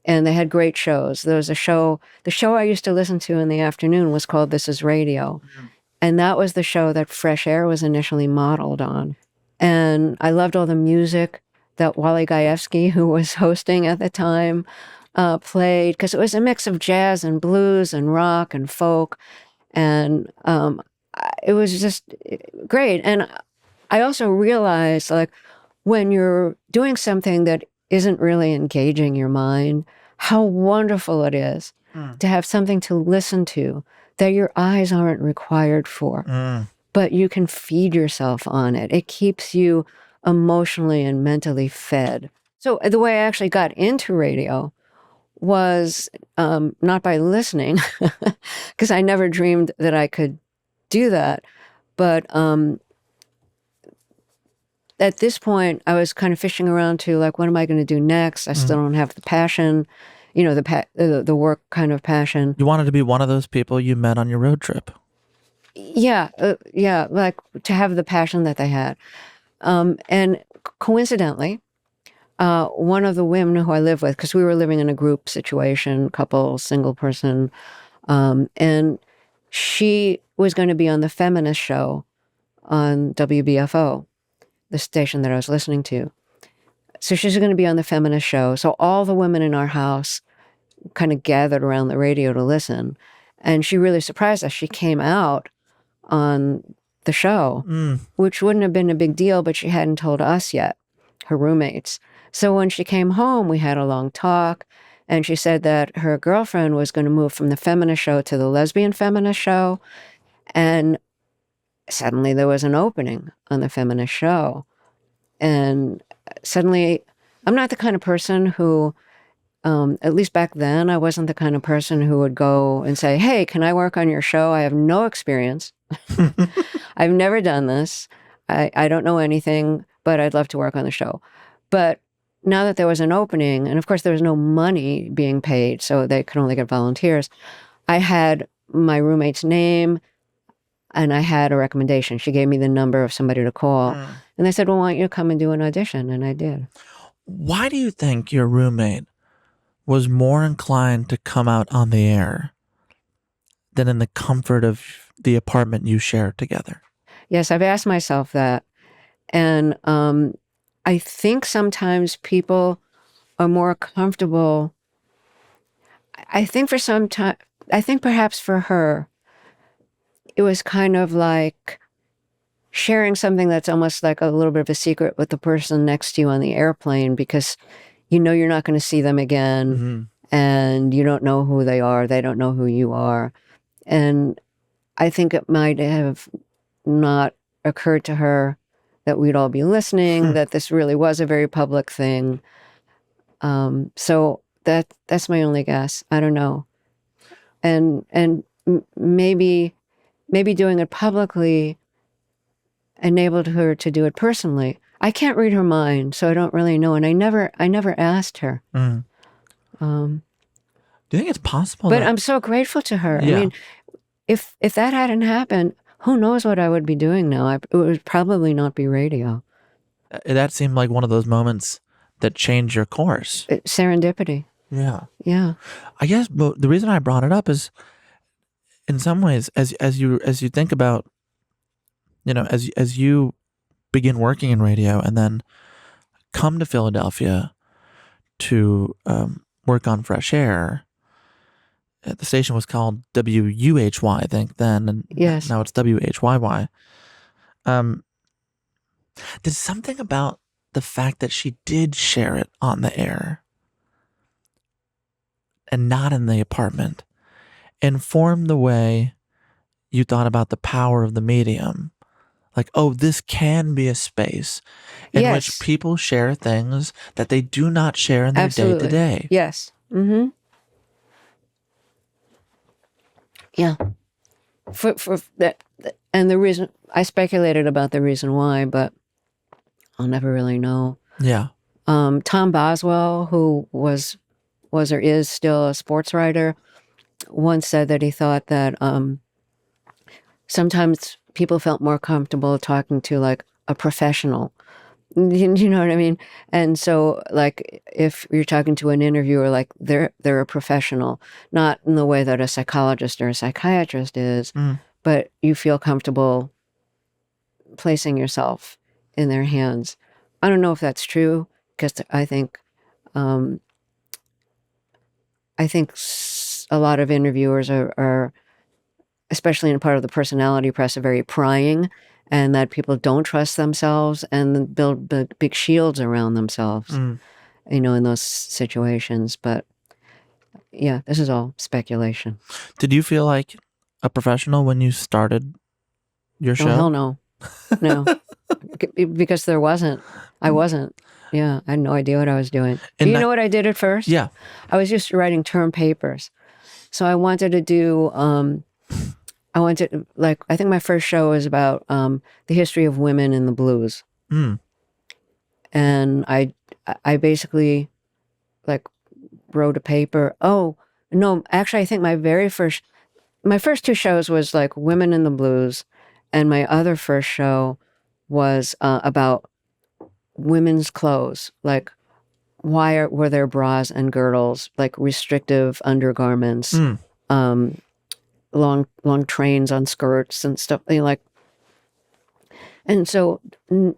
And they had great shows. There was a show, the show I used to listen to in the afternoon was called This Is Radio. Mm-hmm. And that was the show that Fresh Air was initially modeled on. And I loved all the music that Wally Gajewski, who was hosting at the time, played, because it was a mix of jazz and blues and rock and folk. And it was just great. And I also realized, like, when you're doing something that isn't really engaging your mind, how wonderful it is to have something to listen to that your eyes aren't required for, but you can feed yourself on it. It keeps you emotionally and mentally fed. So the way I actually got into radio was not by listening, because I never dreamed that I could do that, but at this point, I was kind of fishing around to, like, what am I going to do next? I still don't have the passion, the work kind of passion. You wanted to be one of those people you met on your road trip. Yeah, like to have the passion that they had. And coincidentally, one of the women who I live with, because we were living in a group situation, couple, single person, and she was going to be on the feminist show on WBFO, the station that I was listening to. So she's going to be on the feminist show. So all the women in our house kind of gathered around the radio to listen. And she really surprised us. She came out on the show, which wouldn't have been a big deal, but she hadn't told us yet, her roommates. So when she came home, we had a long talk. And she said that her girlfriend was going to move from the feminist show to the lesbian feminist show. And suddenly there was an opening on the feminist show. And suddenly, I'm not the kind of person who, at least back then, I wasn't the kind of person who would go and say, hey, can I work on your show? I have no experience. I've never done this. I don't know anything, but I'd love to work on the show. But now that there was an opening, and of course there was no money being paid, so they could only get volunteers, I had my roommate's name, and I had a recommendation. She gave me the number of somebody to call. And they said, well, why don't you come and do an audition? And I did. Why do you think your roommate was more inclined to come out on the air than in the comfort of the apartment you shared together? Yes, I've asked myself that. And I think sometimes people are more comfortable. I think perhaps for her, it was kind of like sharing something that's almost like a little bit of a secret with the person next to you on the airplane, because you know you're not going to see them again, and you don't know who they are. They don't know who you are. And I think it might have not occurred to her that we'd all be listening, that this really was a very public thing. So that's my only guess. I don't know. And maybe doing it publicly enabled her to do it personally. I can't read her mind, so I don't really know. And I never asked her. Do you think it's possible? But I'm so grateful to her. Yeah. I mean, if that hadn't happened, who knows what I would be doing now? It would probably not be radio. That seemed like one of those moments that changed your course. Serendipity. Yeah. Yeah. I guess the reason I brought it up is in some ways, as you think about, as you begin working in radio and then come to Philadelphia to work on Fresh Air. The station was called WUHY, I think, then, and Yes. now it's WHYY. Did something about the fact that she did share it on the air and not in the apartment inform the way you thought about the power of the medium? Like, oh, this can be a space in Yes. which people share things that they do not share in their Absolutely. day-to-day. Yes. Mm-hmm. Yeah. For that, and the reason I speculated about the reason why, but I'll never really know. Yeah. Tom Boswell, who was or is still a sports writer, once said that he thought that sometimes people felt more comfortable talking to like a professional. You know what I mean? And so, like, if you're talking to an interviewer, like they're a professional, not in the way that a psychologist or a psychiatrist is, but you feel comfortable placing yourself in their hands. I don't know if that's true, because I think a lot of interviewers are, especially in part of the personality press, are very prying, and that people don't trust themselves and build big shields around themselves, in those situations. But yeah, this is all speculation. Did you feel like a professional when you started your show? Oh, hell no. No. Because there wasn't. I wasn't. Yeah, I had no idea what I was doing. Do you know what I did at first? Yeah. I was used to writing term papers. So I wanted to do... I think my first show was about the history of women in the blues. And I basically like wrote a paper. Oh, no, actually I think my first two shows was like women in the blues. And my other first show was about women's clothes. Like, why were there bras and girdles, like restrictive undergarments, long trains on skirts and stuff, and so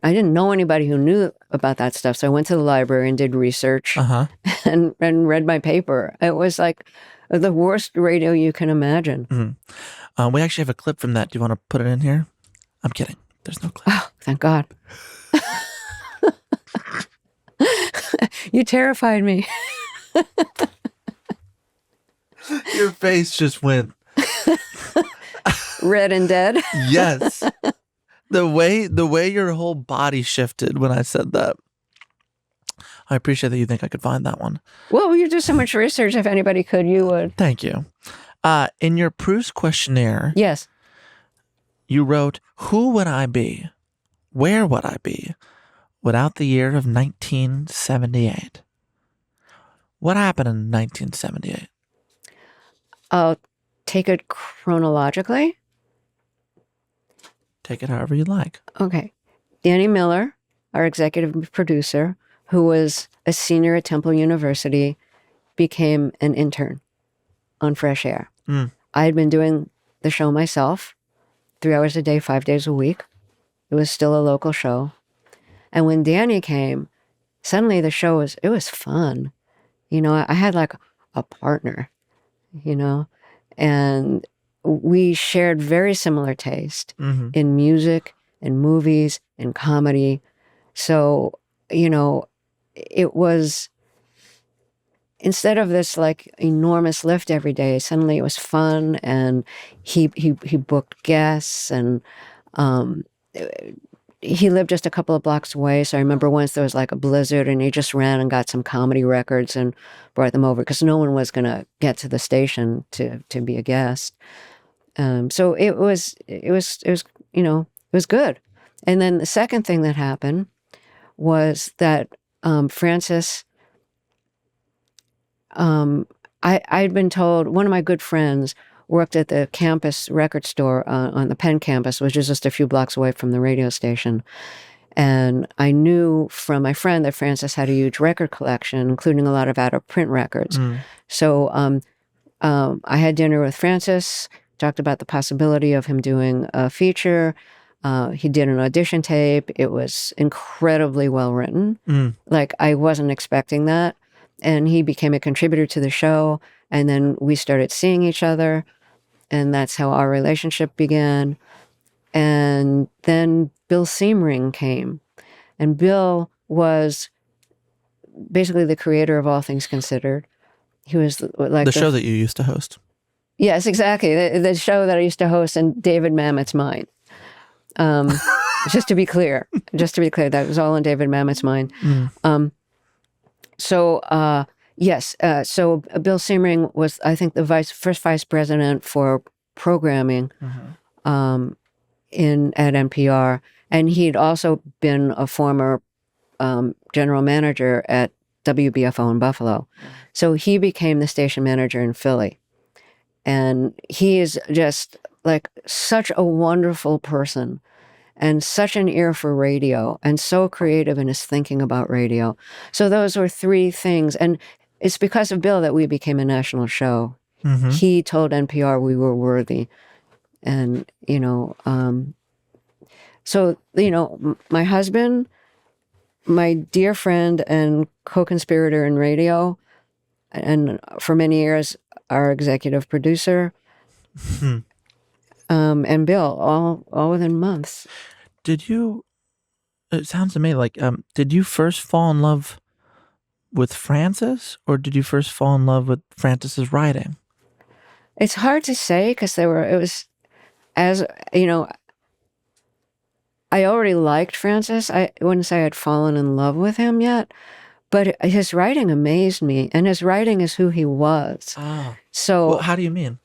I didn't know anybody who knew about that stuff. So I went to the library and did research and read my paper. It was like the worst radio you can imagine. We actually have a clip from that. Do you want to put it in here? I'm kidding. There's no clip. Oh, thank God. You terrified me. Your face just went red and dead. Yes. The way your whole body shifted when I said that. I appreciate that you think I could find that one. Well, you do so much research. If anybody could, you would. Thank you. In your Proust questionnaire, yes, you wrote, "Who would I be? Where would I be without the year of 1978?" What happened in 1978? I'll take it chronologically. Take it however you like. Okay. Danny Miller, our executive producer, who was a senior at Temple University, became an intern on Fresh Air. I had been doing the show myself, 3 hours a day, 5 days a week. It was still a local show. And when Danny came, suddenly the show was fun. I had like a partner, and we shared very similar taste in music, in movies, in comedy. So, it was, instead of this like enormous lift every day, suddenly it was fun, and he booked guests, and he lived just a couple of blocks away. So I remember once there was like a blizzard, and he just ran and got some comedy records and brought them over, because no one was going to get to the station to be a guest. So it was good. And then the second thing that happened was that Francis, I'd been told, one of my good friends worked at the campus record store on the Penn campus, which is just a few blocks away from the radio station. And I knew from my friend that Francis had a huge record collection, including a lot of out-of-print records. So I had dinner with Francis, talked about the possibility of him doing a feature. He did an audition tape. It was incredibly well written. Like, I wasn't expecting that. And he became a contributor to the show. And then we started seeing each other. And that's how our relationship began. And then Bill Siemering came. And Bill was basically the creator of All Things Considered. He was like the show that you used to host. Yes, exactly. The show that I used to host in David Mamet's mind. Just to be clear, that was all in David Mamet's mind. So Bill Siemering was, I think, the first vice president for programming at NPR, and he'd also been a former general manager at WBFO in Buffalo. So he became the station manager in Philly. And he is just like such a wonderful person and such an ear for radio and so creative in his thinking about radio. So those were three things. And it's because of Bill that we became a national show. He told NPR we were worthy. And, my husband, my dear friend and co-conspirator in radio, and for many years, our executive producer, and Bill, all within months. It sounds to me like, did you first fall in love with Francis, or did you first fall in love with Francis's writing? It's hard to say because I already liked Francis. I wouldn't say I'd fallen in love with him yet, but his writing amazed me, and his writing is who he was. So, well, how do you mean?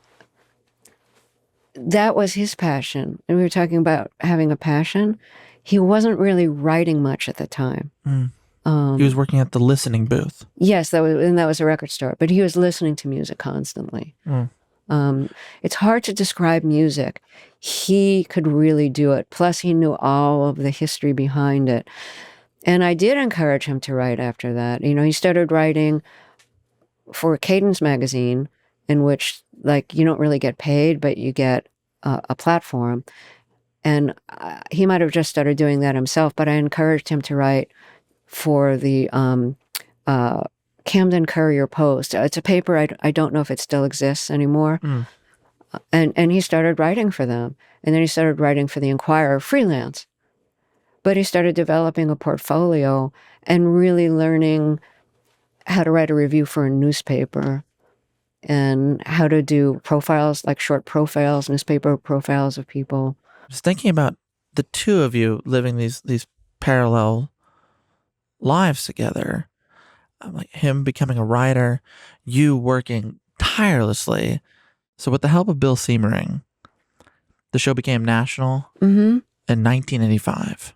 That was his passion. And we were talking about having a passion. He wasn't really writing much at the time. He was working at the listening booth. Yes, that was a record store, but he was listening to music constantly. It's hard to describe music. He could really do it. Plus, he knew all of the history behind it. And I did encourage him to write after that. He started writing for Cadence magazine, in which, like, you don't really get paid, but you get a platform. And he might have just started doing that himself, but I encouraged him to write for the Camden Courier Post. It's a paper, I don't know if it still exists anymore. And he started writing for them. And then he started writing for the Inquirer, freelance. But he started developing a portfolio and really learning how to write a review for a newspaper and how to do profiles, like short profiles, newspaper profiles of people. I was thinking about the two of you living these parallel lives together. Like him becoming a writer, you working tirelessly. So with the help of Bill Siemering, the show became national in 1985.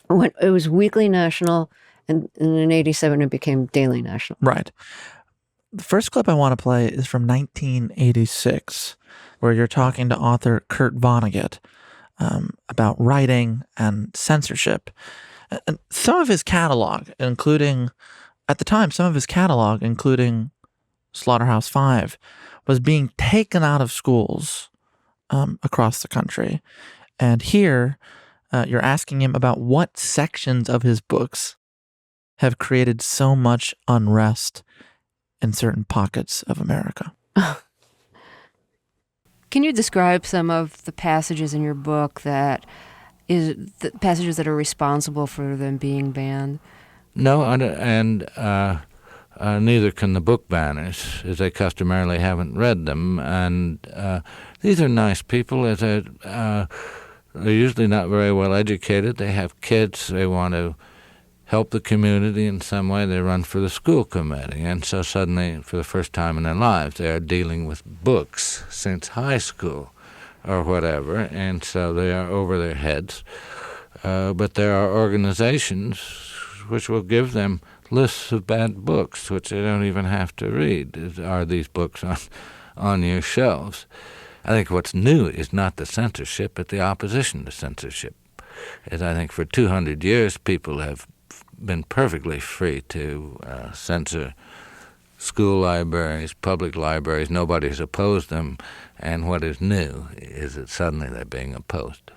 When it was weekly national, and in 87 it became daily national. Right. The first clip I want to play is from 1986, where you're talking to author Kurt Vonnegut about writing and censorship. And some of his catalog, including Slaughterhouse-Five, was being taken out of schools across the country. And here, you're asking him about what sections of his books have created so much unrest in certain pockets of America. Can you describe some of the passages in your book that are responsible for them being banned? No, and neither can the book banners, as they customarily haven't read them. And these are nice people. They're usually not very well educated. They have kids. They want to help the community in some way. They run for the school committee. And so suddenly, for the first time in their lives, they are dealing with books since high school or whatever. And so they are over their heads. But there are organizations which will give them lists of bad books, which they don't even have to read. Are these books on your shelves? I think what's new is not the censorship, but the opposition to censorship. As I think for 200 years, people have been perfectly free to censor school libraries, public libraries. Nobody's opposed them, and what is new is that suddenly they're being opposed.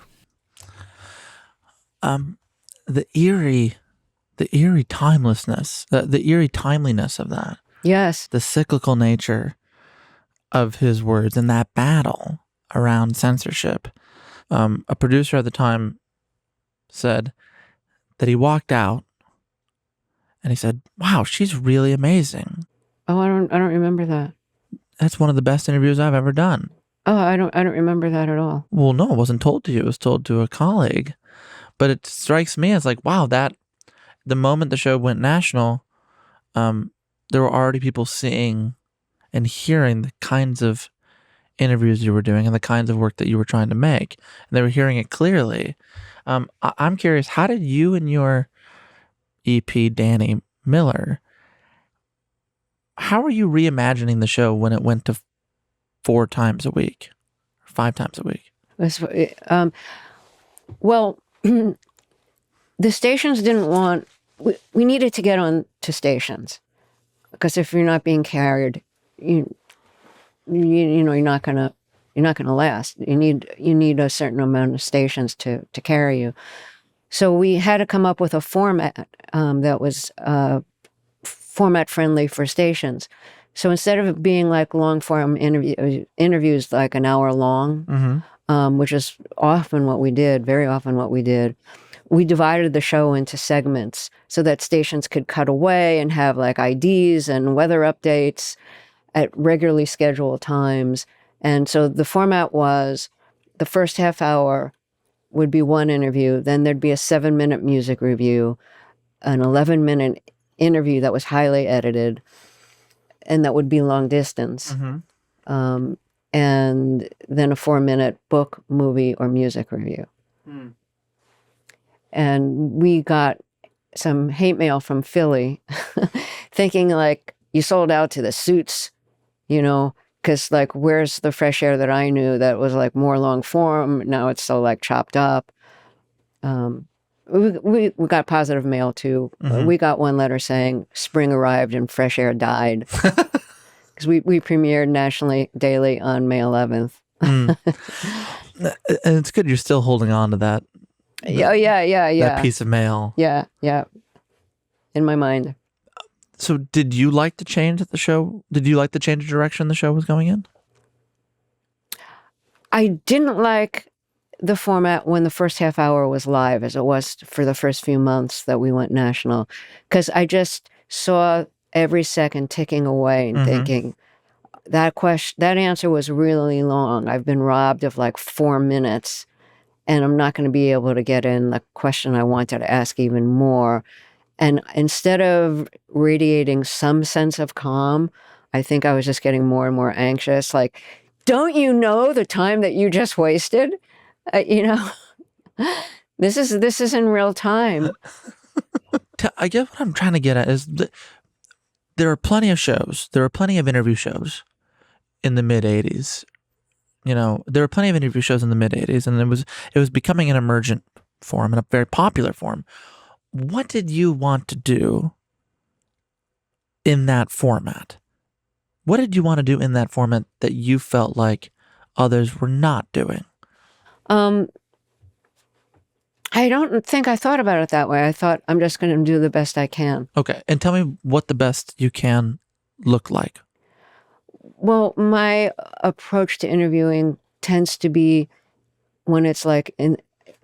The eerie timelessness, the eerie timeliness of that, Yes. the cyclical nature of his words and that battle around censorship. A producer at the time said that he walked out and he said, "Wow, she's really amazing. Oh, I don't remember that. That's one of the best interviews I've ever done." Oh, I don't remember that at all. Well, no, it wasn't told to you. It was told to a colleague. But it strikes me as like, wow, that the moment the show went national, there were already people seeing and hearing the kinds of interviews you were doing and the kinds of work that you were trying to make. And they were hearing it clearly. I'm curious, how did you and your EP, Danny Miller, how are you reimagining the show when it went to 4 times a week, 5 times a week? Well, the stations didn't want. We needed to get on to stations because if you're not being carried, you know you're not gonna last. You need a certain amount of stations to carry you. So we had to come up with a format that was format friendly for stations. So instead of it being like long form interviews like an hour long, which is often what we did, very often what we did, we divided the show into segments so that stations could cut away and have like IDs and weather updates at regularly scheduled times. And so the format was the first half hour would be one interview, then there'd be a 7-minute music review, an 11-minute interview that was highly edited, and that would be long distance. And then a 4-minute book, movie, or music review. And we got some hate mail from Philly thinking like, you sold out to the Suits, you know, because like, where's the Fresh Air that I knew that was like more long form? Now it's so like chopped up. We got positive mail too. We got one letter saying spring arrived and Fresh Air died. Because we premiered nationally daily on May 11th. And it's good you're still holding on to that. Yeah. That piece of mail. Yeah. In my mind. So did you like to change the show? Did you like the change of direction the show was going in? I didn't like the format when the first half hour was live as it was for the first few months that we went national. Because I just saw every second ticking away and thinking, that answer was really long. I've been robbed of like 4 minutes and I'm not going to be able to get in the question I wanted to ask even more. And instead of radiating some sense of calm, I think I was just getting more and more anxious. Like, don't you know the time that you just wasted? You know, this is in real time. I guess what I'm trying to get at is that there are plenty of shows. There are plenty of interview shows in the mid 80s. You know, there were plenty of interview shows in the mid 80s, and it was becoming an emergent form and a very popular form. What did you want to do in that format? What did you want to do in that format that you felt like others were not doing? I don't think I thought about it that way. I thought I'm just going to do the best I can. Okay. And tell me what the best you can look like. Well, my approach to interviewing tends to be when it's like in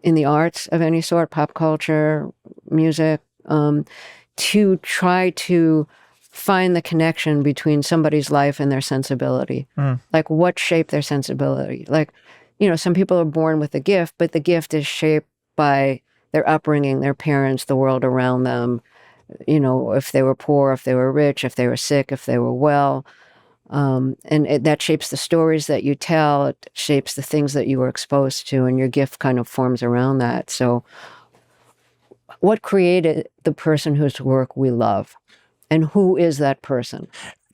the arts of any sort, pop culture, music, to try to find the connection between somebody's life and their sensibility. Like what shaped their sensibility? Like, you know, some people are born with a gift, but the gift is shaped by their upbringing, their parents, the world around them. You know, if they were poor, if they were rich, if they were sick, if they were well. That shapes the stories that you tell. It shapes the things that you were exposed to, and your gift kind of forms around that. So what created the person whose work we love? And who is that person?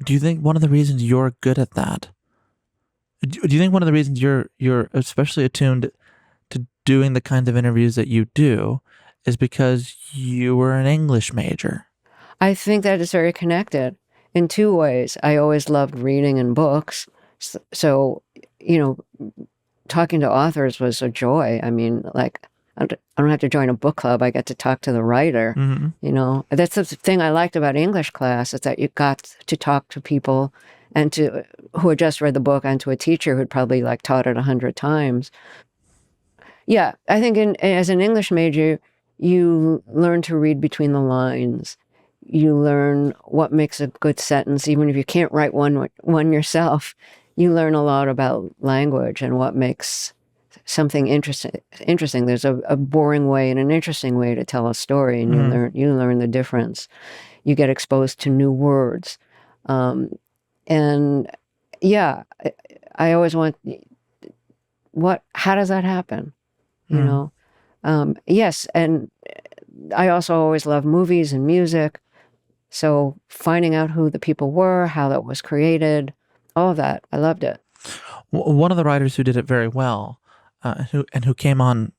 Do you think one of the reasons you're good at that? Do you think one of the reasons you're especially attuned to doing the kinds of interviews that you do is because you were an English major? I think that is very connected. in two ways. I always loved reading and books. So, talking to authors was a joy. I mean, like, I don't have to join a book club. I get to talk to the writer. That's the thing I liked about English class, is that you got to talk to people who had just read the book, and to a teacher who'd probably like taught it 100 times. Yeah, I think as an English major, you learn to read between the lines. You learn what makes a good sentence, even if you can't write one yourself. You learn a lot about language and what makes something interesting. There's a boring way and an interesting way to tell a story, and you learn the difference. You get exposed to new words, and yeah, I always want. How does that happen? Yes, and I also always love movies and music. So finding out who the people were, how that was created, all of that, I loved it. One of the writers who did it very well, who came on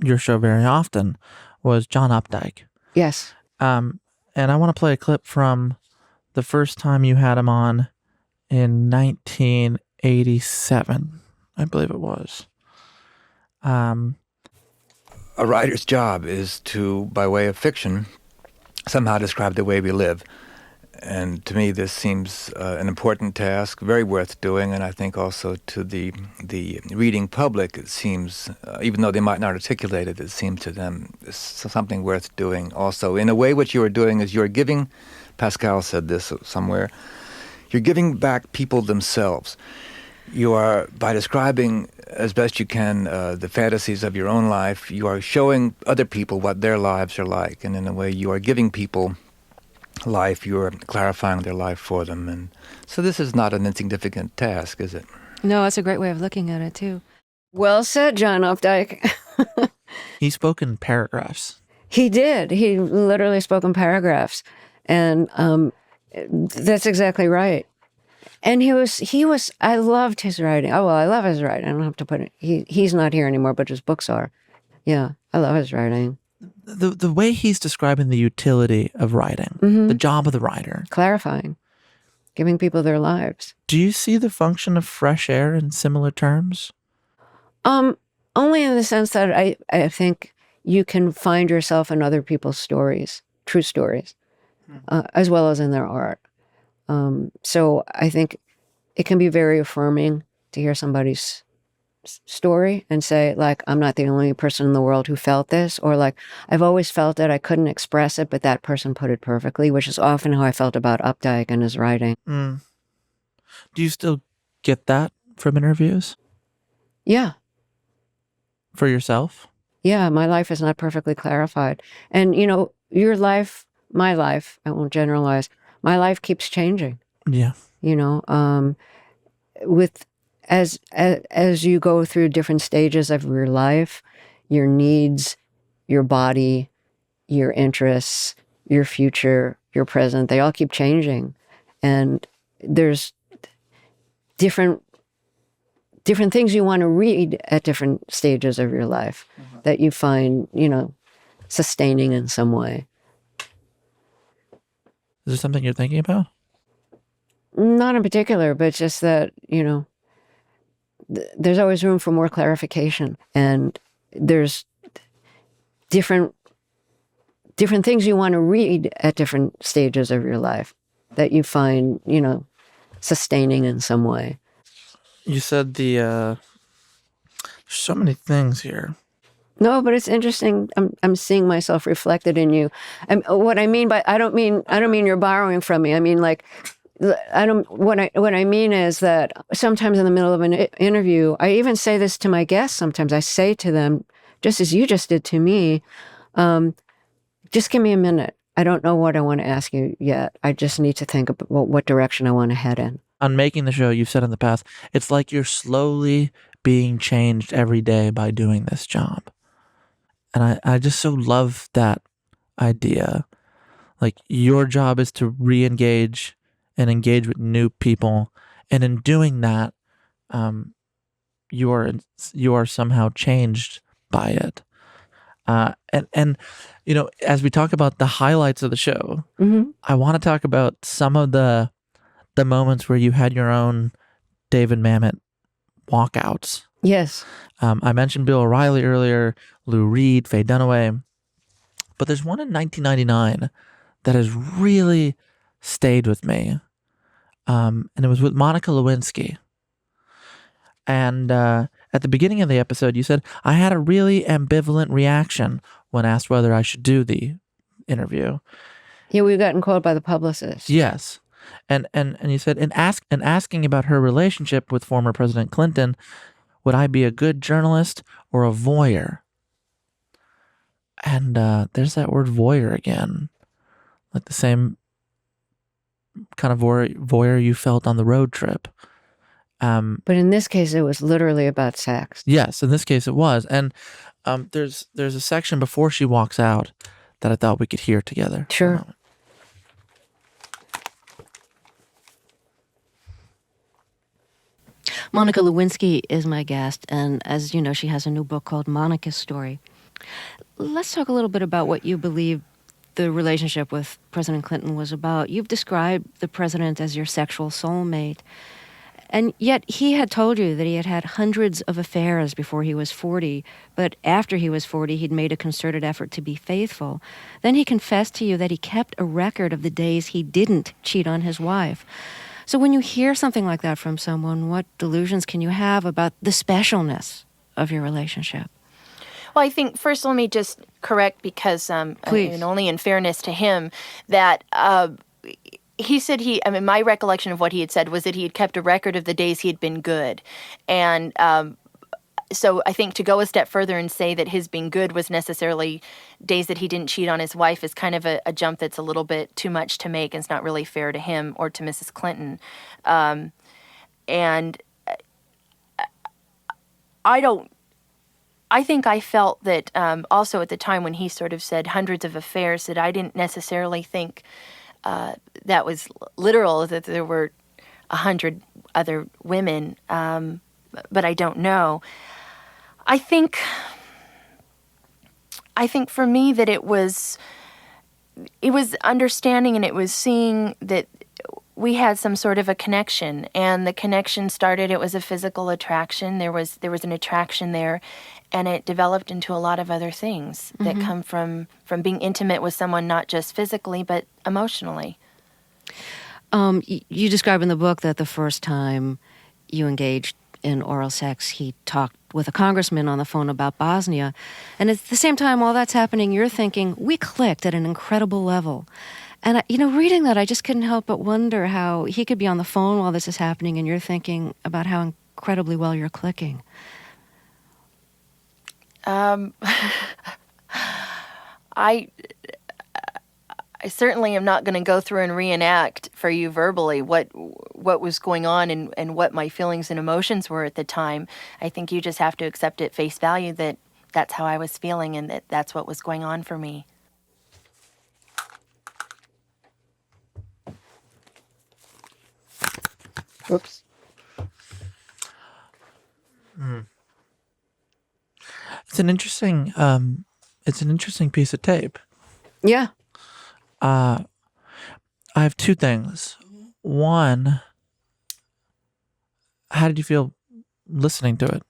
your show very often, was John Updike. Yes. And I want to play a clip from the first time you had him on in 1987, I believe it was. A writer's job is to, by way of fiction, somehow describe the way we live. And to me, this seems an important task, very worth doing. And I think also to the reading public, it seems, even though they might not articulate it, it seems to them something worth doing also. In a way, what you are doing is you're giving, Pascal said this somewhere, you're giving back people themselves. You are, by describing as best you can the fantasies of your own life, you are showing other people what their lives are like. And in a way, you are giving people life, you are clarifying their life for them. And so this is not an insignificant task, is it? No, that's a great way of looking at it, too. Well said, John Updike. He spoke in paragraphs. He did. He literally spoke in paragraphs. And that's exactly right. And he was, I loved his writing. Oh, well, I love his writing. I don't have to put it, he's not here anymore, but his books are. Yeah, I love his writing. The way he's describing the utility of writing, the job of the writer. Clarifying, giving people their lives. Do you see the function of fresh air in similar terms? Only in the sense that I think you can find yourself in other people's stories, true stories, as well as in their art. So I think it can be very affirming to hear somebody's story and say, like, I'm not the only person in the world who felt this, or like, I've always felt it, I couldn't express it, but that person put it perfectly, which is often how I felt about Updike and his writing. Do you still get that from interviews? Yeah. For yourself? Yeah, my life is not perfectly clarified. And, your life, my life, I won't generalize, my life keeps changing. Yeah. As you go through different stages of your life, your needs, your body, your interests, your future, your present, they all keep changing. And there's different things you want to read at different stages of your life that you find, sustaining in some way. Is there something you're thinking about? Not in particular, but just that, there's always room for more clarification. And there's different things you want to read at different stages of your life that you find, sustaining in some way. You said there's so many things here. No, but it's interesting. I'm seeing myself reflected in you. What I mean by I don't mean you're borrowing from me. I mean, like, what I mean is that sometimes in the middle of an interview, I even say this to my guests. Sometimes I say to them, just as you just did to me, just give me a minute. I don't know what I want to ask you yet. I just need to think about what direction I want to head in. On making the show, you've said in the past, it's like you're slowly being changed every day by doing this job. And I just so love that idea. Like, your job is to re-engage and engage with new people. And in doing that, you are somehow changed by it. And as we talk about the highlights of the show, I want to talk about some of the moments where you had your own David Mamet walkouts. Yes. I mentioned Bill O'Reilly earlier, Lou Reed, Faye Dunaway, but there's one in 1999 that has really stayed with me, and it was with Monica Lewinsky. And at the beginning of the episode, you said, I had a really ambivalent reaction when asked whether I should do the interview. Yeah, we've gotten called by the publicist. Yes. And you said, in asking about her relationship with former President Clinton, would I be a good journalist or a voyeur? And there's that word voyeur again. Like the same kind of voyeur you felt on the road trip. But in this case, it was literally about sex. Yes, in this case it was. And there's a section before she walks out that I thought we could hear together. Sure. Monica Lewinsky is my guest, and as you know, she has a new book called Monica's Story. Let's talk a little bit about what you believe the relationship with President Clinton was about. You've described the president as your sexual soulmate, and yet he had told you that he had had hundreds of affairs before he was 40, but after he was 40, he'd made a concerted effort to be faithful. Then he confessed to you that he kept a record of the days he didn't cheat on his wife. So when you hear something like that from someone, what delusions can you have about the specialness of your relationship? Well, I think first let me just correct because, Please. and only in fairness to him, that he said my recollection of what he had said was that he had kept a record of the days he had been good. And so I think to go a step further and say that his being good was necessarily days that he didn't cheat on his wife is kind of a jump that's a little bit too much to make, and it's not really fair to him or to Mrs. Clinton. And I think I felt that also at the time when he sort of said hundreds of affairs, that I didn't necessarily think that was literal, that there were 100 other women, but I don't know. I think for me that it was understanding, and it was seeing that we had some sort of a connection, and the connection started, it was a physical attraction. There was an attraction there, and it developed into a lot of other things that come from being intimate with someone, not just physically, but emotionally. You describe in the book that the first time you engaged in oral sex, he talked with a congressman on the phone about Bosnia. And at the same time, while that's happening, you're thinking, we clicked at an incredible level. And, reading that, I just couldn't help but wonder how he could be on the phone while this is happening, and you're thinking about how incredibly well you're clicking. I certainly am not going to go through and reenact for you verbally what was going on and what my feelings and emotions were at the time. I think you just have to accept at face value that that's how I was feeling and that that's what was going on for me. Oops. It's an interesting piece of tape. Yeah. I have two things. One, how did you feel listening to it?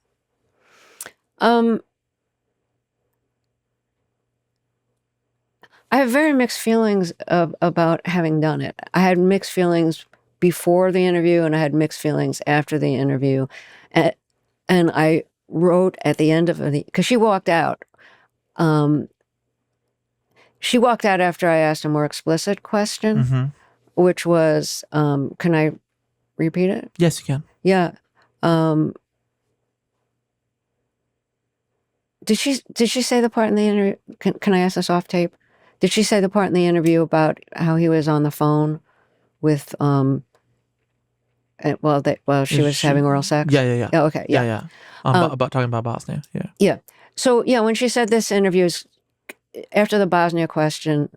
I have very mixed feelings about having done it. I had mixed feelings before the interview, and I had mixed feelings after the interview. And I wrote at the end of it, because she walked out. She walked out after I asked a more explicit question, which was, can I repeat it? Yes, you can. Yeah. Did she say the part in the interview? Can I ask this off tape? Did she say the part in the interview about how he was on the phone with while she was having oral sex? Yeah. Oh, okay. Yeah. About talking about Bosnia. Yeah. Yeah. So yeah, when she said this interview is after the Bosnia question,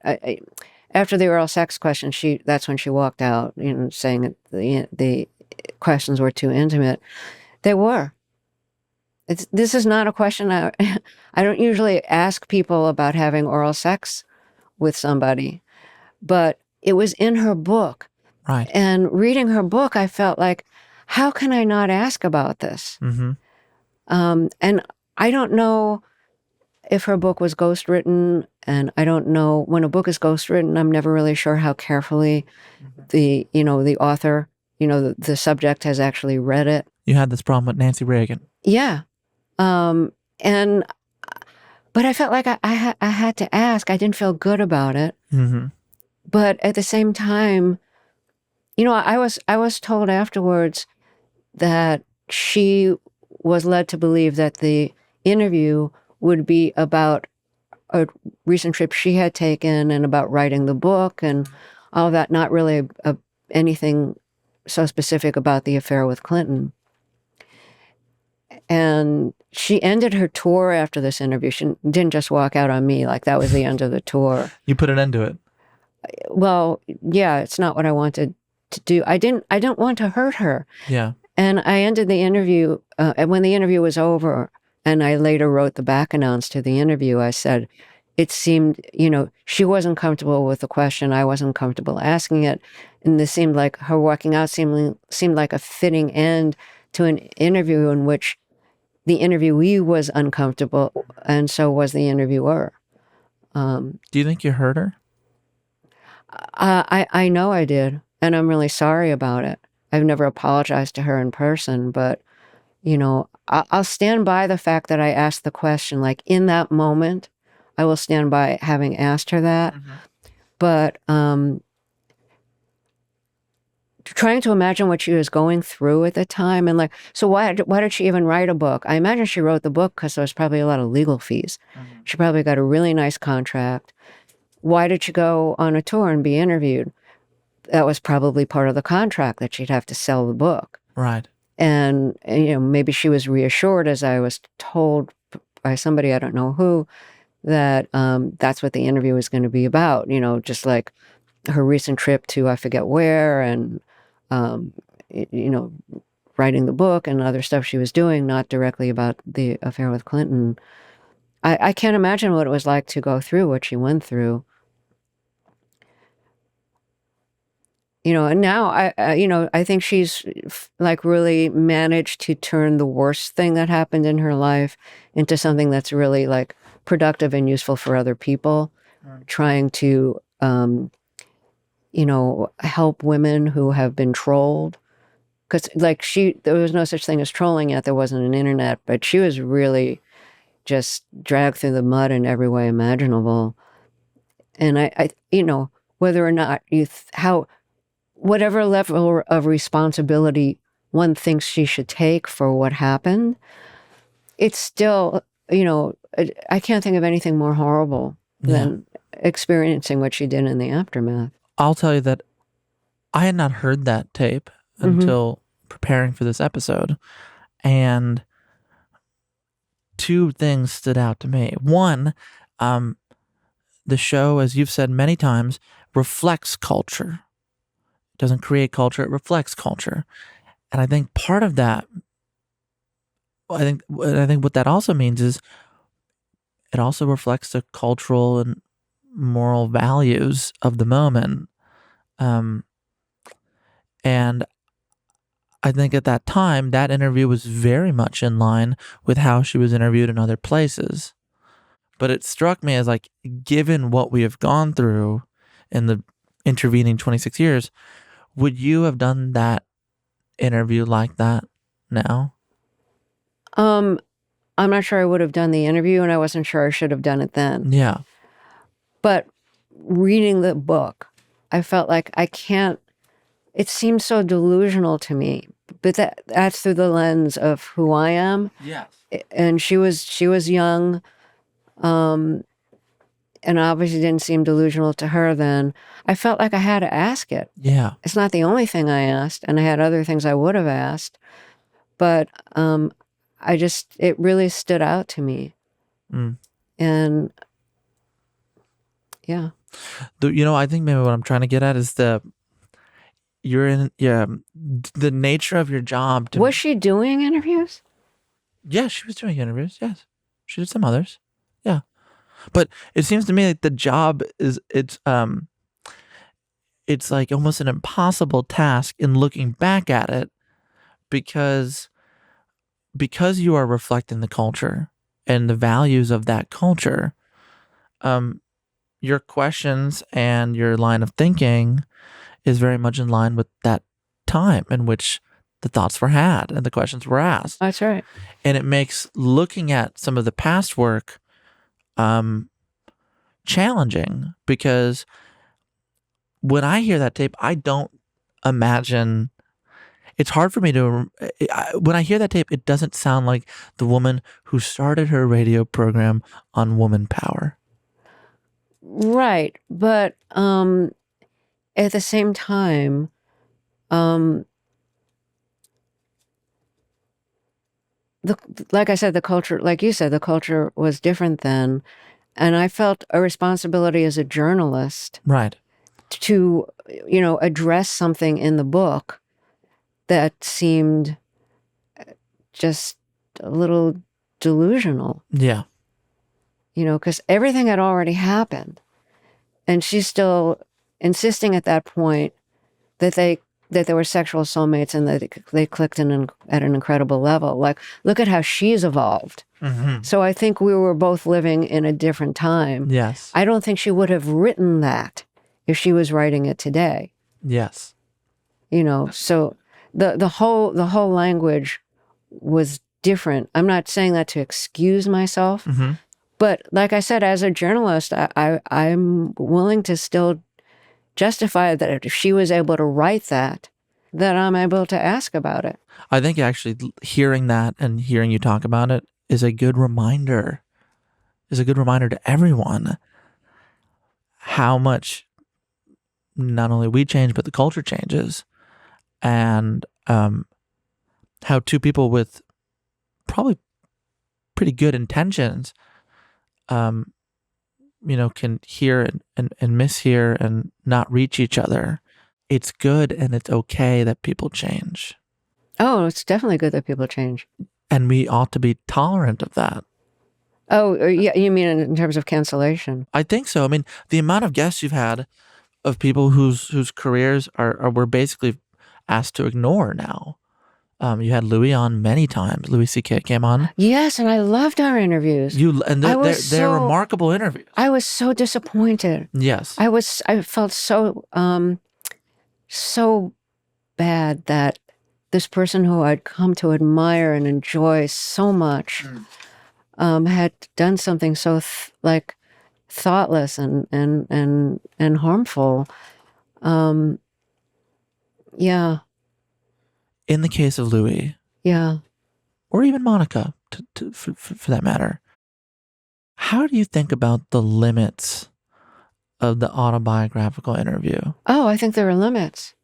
after the oral sex question, that's when she walked out, saying that the questions were too intimate. They were. this is not a question I don't usually ask people about having oral sex with somebody, but it was in her book. Right. And reading her book, I felt like, how can I not ask about this? Mm-hmm. And I don't know if her book was ghostwritten, and I don't know, when a book is ghostwritten, I'm never really sure how carefully the author, the subject has actually read it. You had this problem with Nancy Reagan. Yeah. But I felt like I had to ask. I didn't feel good about it. Mm-hmm. But at the same time, I was told afterwards that she was led to believe that the interview would be about a recent trip she had taken and about writing the book and all of that, not really anything so specific about the affair with Clinton. And she ended her tour after this interview. She didn't just walk out on me like that was the end of the tour. You put an end to it. Well, yeah, it's not what I wanted to do. I didn't want to hurt her. Yeah. And I ended the interview, when the interview was over, and I later wrote the back announce to the interview, I said, it seemed, she wasn't comfortable with the question. I wasn't comfortable asking it. And this seemed like her walking out seemed like a fitting end to an interview in which the interviewee was uncomfortable, and so was the interviewer. Do you think you hurt her? I know I did, and I'm really sorry about it. I've never apologized to her in person, but, I'll stand by the fact that I asked the question. Like, in that moment, I will stand by having asked her that. Mm-hmm. But trying to imagine what she was going through at the time, and like, so why did she even write a book? I imagine she wrote the book because there was probably a lot of legal fees. Mm-hmm. She probably got a really nice contract. Why did she go on a tour and be interviewed? That was probably part of the contract, that she'd have to sell the book. Right. And maybe she was reassured, as I was told by somebody, I don't know who, that that's what the interview was going to be about. Just like her recent trip to I forget where, and writing the book and other stuff she was doing, not directly about the affair with Clinton. I can't imagine what it was like to go through what she went through. And now I think she's like really managed to turn the worst thing that happened in her life into something that's really like productive and useful for other people, trying to, help women who have been trolled. Because like there was no such thing as trolling yet. There wasn't an internet, but she was really just dragged through the mud in every way imaginable. And I whether or not whatever level of responsibility one thinks she should take for what happened, it's still, I can't think of anything more horrible than experiencing what she did in the aftermath. I'll tell you that I had not heard that tape until preparing for this episode. And two things stood out to me. One, the show, as you've said many times, reflects culture. It doesn't create culture, it reflects culture. And I think part of that, I think what that also means is it also reflects the cultural and moral values of the moment. And I think at that time, that interview was very much in line with how she was interviewed in other places. But it struck me as like, given what we have gone through in the intervening 26 years, would you have done that interview like that now? I'm not sure I would have done the interview, and I wasn't sure I should have done it then. Yeah. But reading the book, I felt like I can't, it seems so delusional to me, but that's through the lens of who I am. Yes. And she was young, and obviously didn't seem delusional to her then. I felt like I had to ask it. Yeah. It's not the only thing I asked, and I had other things I would have asked, but it really stood out to me. And yeah. I think maybe what I'm trying to get at is the nature of your job. Was she doing interviews? Yeah, she was doing interviews. Yes, she did some others. Yeah, but it seems to me like the job is it's like almost an impossible task in looking back at it because you are reflecting the culture and the values of that culture. Your questions and your line of thinking is very much in line with that time in which the thoughts were had and the questions were asked. That's right. And it makes looking at some of the past work challenging because when I hear that tape, I don't imagine. It's hard for me to. When I hear that tape, it doesn't sound like the woman who started her radio program on woman power. Right. But at the same time, like I said, the culture, like you said, the culture was different then. And I felt a responsibility as a journalist Right. to, address something in the book that seemed just a little delusional, Yeah. because everything had already happened. And she's still insisting at that point that they were sexual soulmates and that they clicked at an incredible level. Like, look at how she's evolved. Mm-hmm. So I think we were both living in a different time. Yes. I don't think she would have written that if she was writing it today. Yes. So the whole language was different. I'm not saying that to excuse myself, Mm-hmm. but like I said, as a journalist, I'm willing to still justify that if she was able to write that I'm able to ask about it. I think actually hearing that and hearing you talk about it is a good reminder. Is a good reminder to everyone how much not only we change but the culture changes, and how two people with probably pretty good intentions, can hear and mishear and not reach each other. It's good and it's okay that people change. Oh, it's definitely good that people change. And we ought to be tolerant of that. Oh, yeah, you mean in terms of cancellation? I think so. I mean, the amount of guests you've had of people whose careers we're basically asked to ignore now. You had Louis on many times. Louis C.K. came on. Yes, and I loved our interviews. They're remarkable interviews. I was so disappointed. Yes. I felt so bad that this person who I'd come to admire and enjoy so much had done something so thoughtless and harmful. Yeah. In the case of Louis, Yeah. or even Monica, for that matter, how do you think about the limits of the autobiographical interview? Oh, I think there are limits.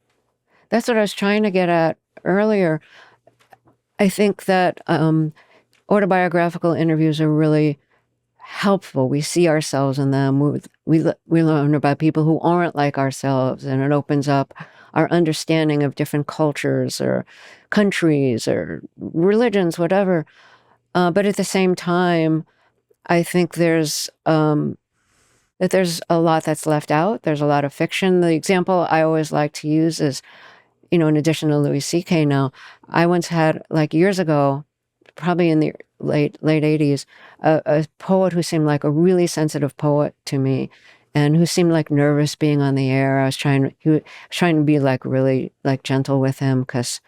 That's what I was trying to get at earlier. I think that autobiographical interviews are really helpful. We see ourselves in them. We learn about people who aren't like ourselves, and it opens up our understanding of different cultures or countries or religions, whatever. But at the same time, I think there's a lot that's left out. There's a lot of fiction. The example I always like to use is, in addition to Louis C.K. now, I once had, like years ago, probably in the late 80s, a poet who seemed like a really sensitive poet to me, and who seemed like nervous being on the air. I was trying to be like really like gentle with him because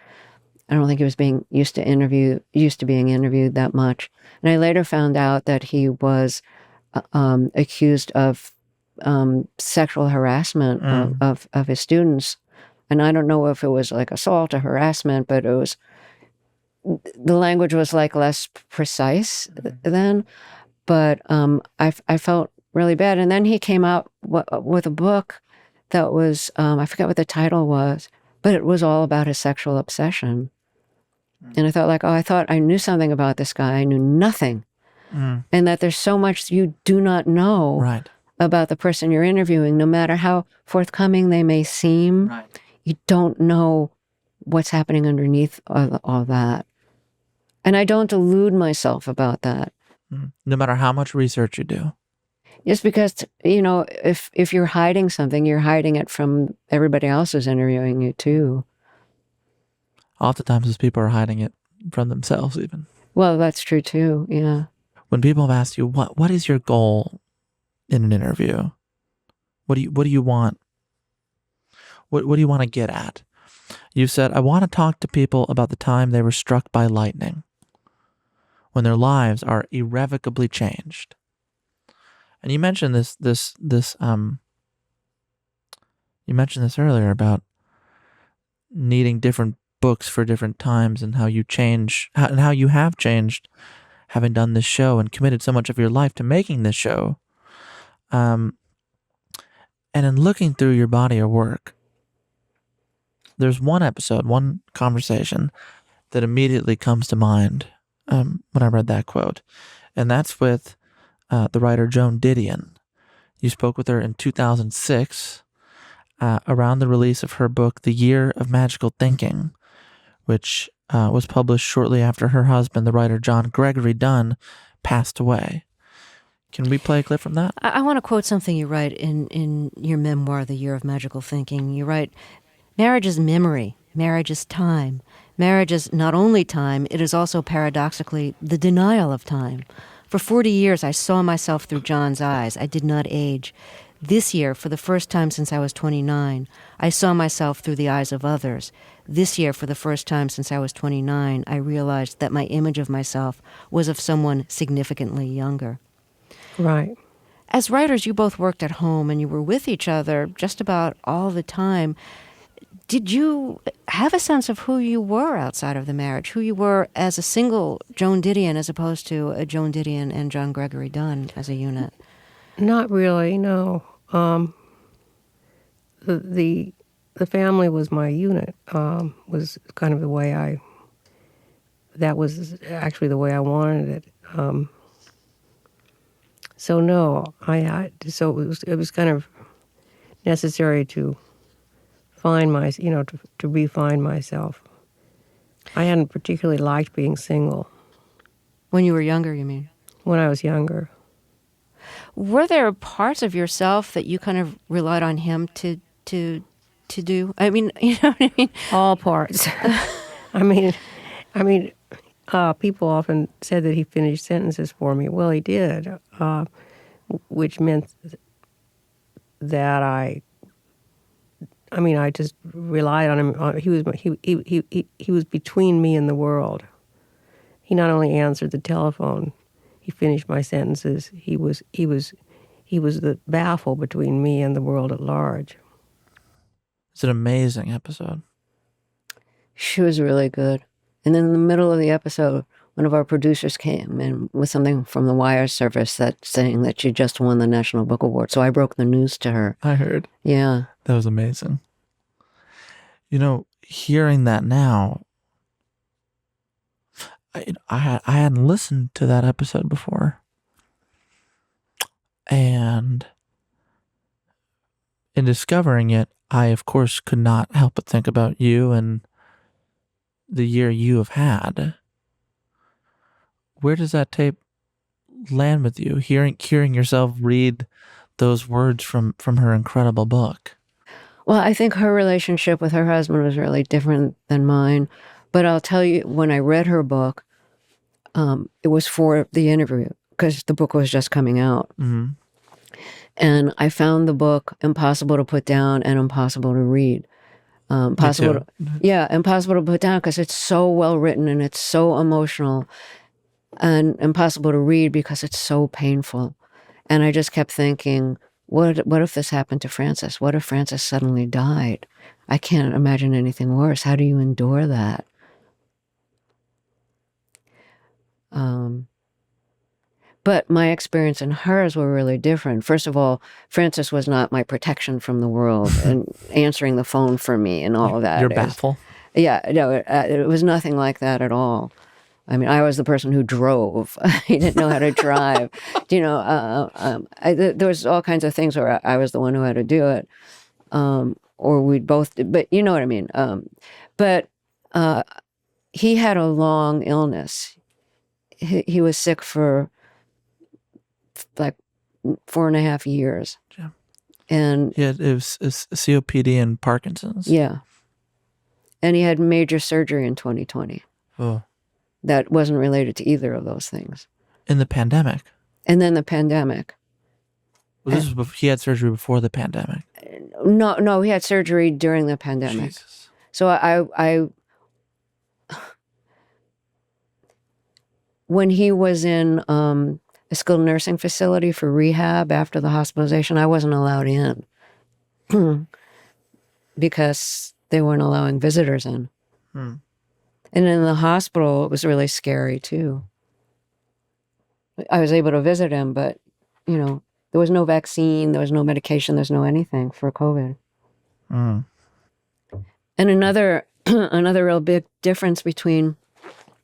I don't think he was being used to being interviewed that much. And I later found out that he was accused of sexual harassment of his students. And I don't know if it was like assault or harassment, but the language was like less precise then. But I felt really bad. And then he came out with a book that was, I forget what the title was, but it was all about his sexual obsession. And I thought I thought I knew something about this guy. I knew nothing. And that there's so much you do not know Right. about the person you're interviewing, no matter how forthcoming they may seem. Right. You don't know what's happening underneath all that. And I don't delude myself about that. No matter how much research you do. Just because, if you're hiding something, you're hiding it from everybody else who's interviewing you too. Oftentimes those people are hiding it from themselves even. Well, that's true too, yeah. When people have asked you, what is your goal in an interview? What do you want? What do you want to get at? You said, I want to talk to people about the time they were struck by lightning, when their lives are irrevocably changed. And you mentioned you mentioned this earlier about needing different books for different times and how you change, and how you have changed having done this show and committed so much of your life to making this show. And in looking through your body of work, there's one episode, one conversation that immediately comes to mind when I read that quote. And that's with the writer Joan Didion. You spoke with her in 2006 around the release of her book, The Year of Magical Thinking, which was published shortly after her husband, the writer John Gregory Dunn, passed away. Can we play a clip from that? I want to quote something you write in your memoir, The Year of Magical Thinking. You write, marriage is memory. Marriage is time. Marriage is not only time, it is also paradoxically the denial of time. For 40 years, I saw myself through John's eyes. I did not age. This year, for the first time since I was 29, I saw myself through the eyes of others. This year, for the first time since I was 29, I realized that my image of myself was of someone significantly younger. Right. As writers, you both worked at home and you were with each other just about all the time. Did you have a sense of who you were outside of the marriage, who you were as a single Joan Didion as opposed to a Joan Didion and John Gregory Dunn as a unit? Not really, no. The family was my unit, was kind of the way that was actually the way I wanted it. So no, so it was kind of necessary to find to refine myself. I hadn't particularly liked being single. When you were younger, you mean? When I was younger. Were there parts of yourself that you kind of relied on him to do? I mean, you know what I mean? All parts. I mean, people often said that he finished sentences for me. Well, he did, which meant that I just relied on him. He was between me and the world. He not only answered the telephone, he finished my sentences. He was the baffle between me and the world at large. It's an amazing episode. She was really good. And then in the middle of the episode, one of our producers came in with something from the wire service saying that she just won the National Book Award. So I broke the news to her. I heard. Yeah. That was amazing. Hearing that now, I hadn't listened to that episode before. And in discovering it, I, of course, could not help but think about you and the year you have had. Where does that tape land with you? Hearing yourself read those words from her incredible book. Well, I think her relationship with her husband was really different than mine. But I'll tell you, when I read her book, it was for the interview because the book was just coming out. Mm-hmm. And I found the book impossible to put down and impossible to read. Impossible to put down because it's so well written and it's so emotional, and impossible to read because it's so painful. And I just kept thinking, what if this happened to Frances? What if Frances suddenly died? I can't imagine anything worse. How do you endure that? But my experience and hers were really different. First of all, Frances was not my protection from the world and answering the phone for me and all of that. You're baffled? Yeah, no, it was nothing like that at all. I mean, I was the person who drove. He didn't know how to drive. There was all kinds of things where I was the one who had to do it. Or we'd both, but you know what I mean. But he had a long illness. he was sick for like 4.5 years. Yeah. And it was COPD and Parkinson's. yeah. And he had major surgery in 2020. Oh. That wasn't related to either of those things. In the pandemic. And then the pandemic. Well, he had surgery before the pandemic. No, he had surgery during the pandemic. Jesus. So I when he was in a skilled nursing facility for rehab after the hospitalization, I wasn't allowed in because they weren't allowing visitors in. And in the hospital, it was really scary too. I was able to visit him, but, there was no vaccine, there was no medication, there's no anything for COVID. And another real big difference between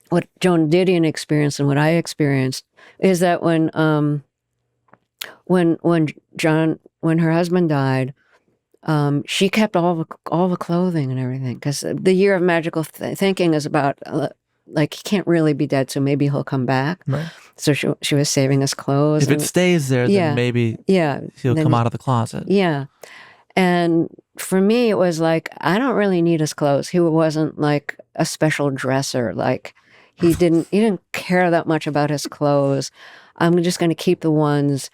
what Joan Didion experienced and what I experienced is that when her husband died, she kept all the clothing and everything, because the year of magical thinking is about he can't really be dead, so maybe he'll come back. Right. So she was saving his clothes. If it stays there, then maybe he'll come out of the closet. Yeah. And for me, it was like, I don't really need his clothes. He wasn't like a special dresser. Like he didn't care that much about his clothes. I'm just going to keep the ones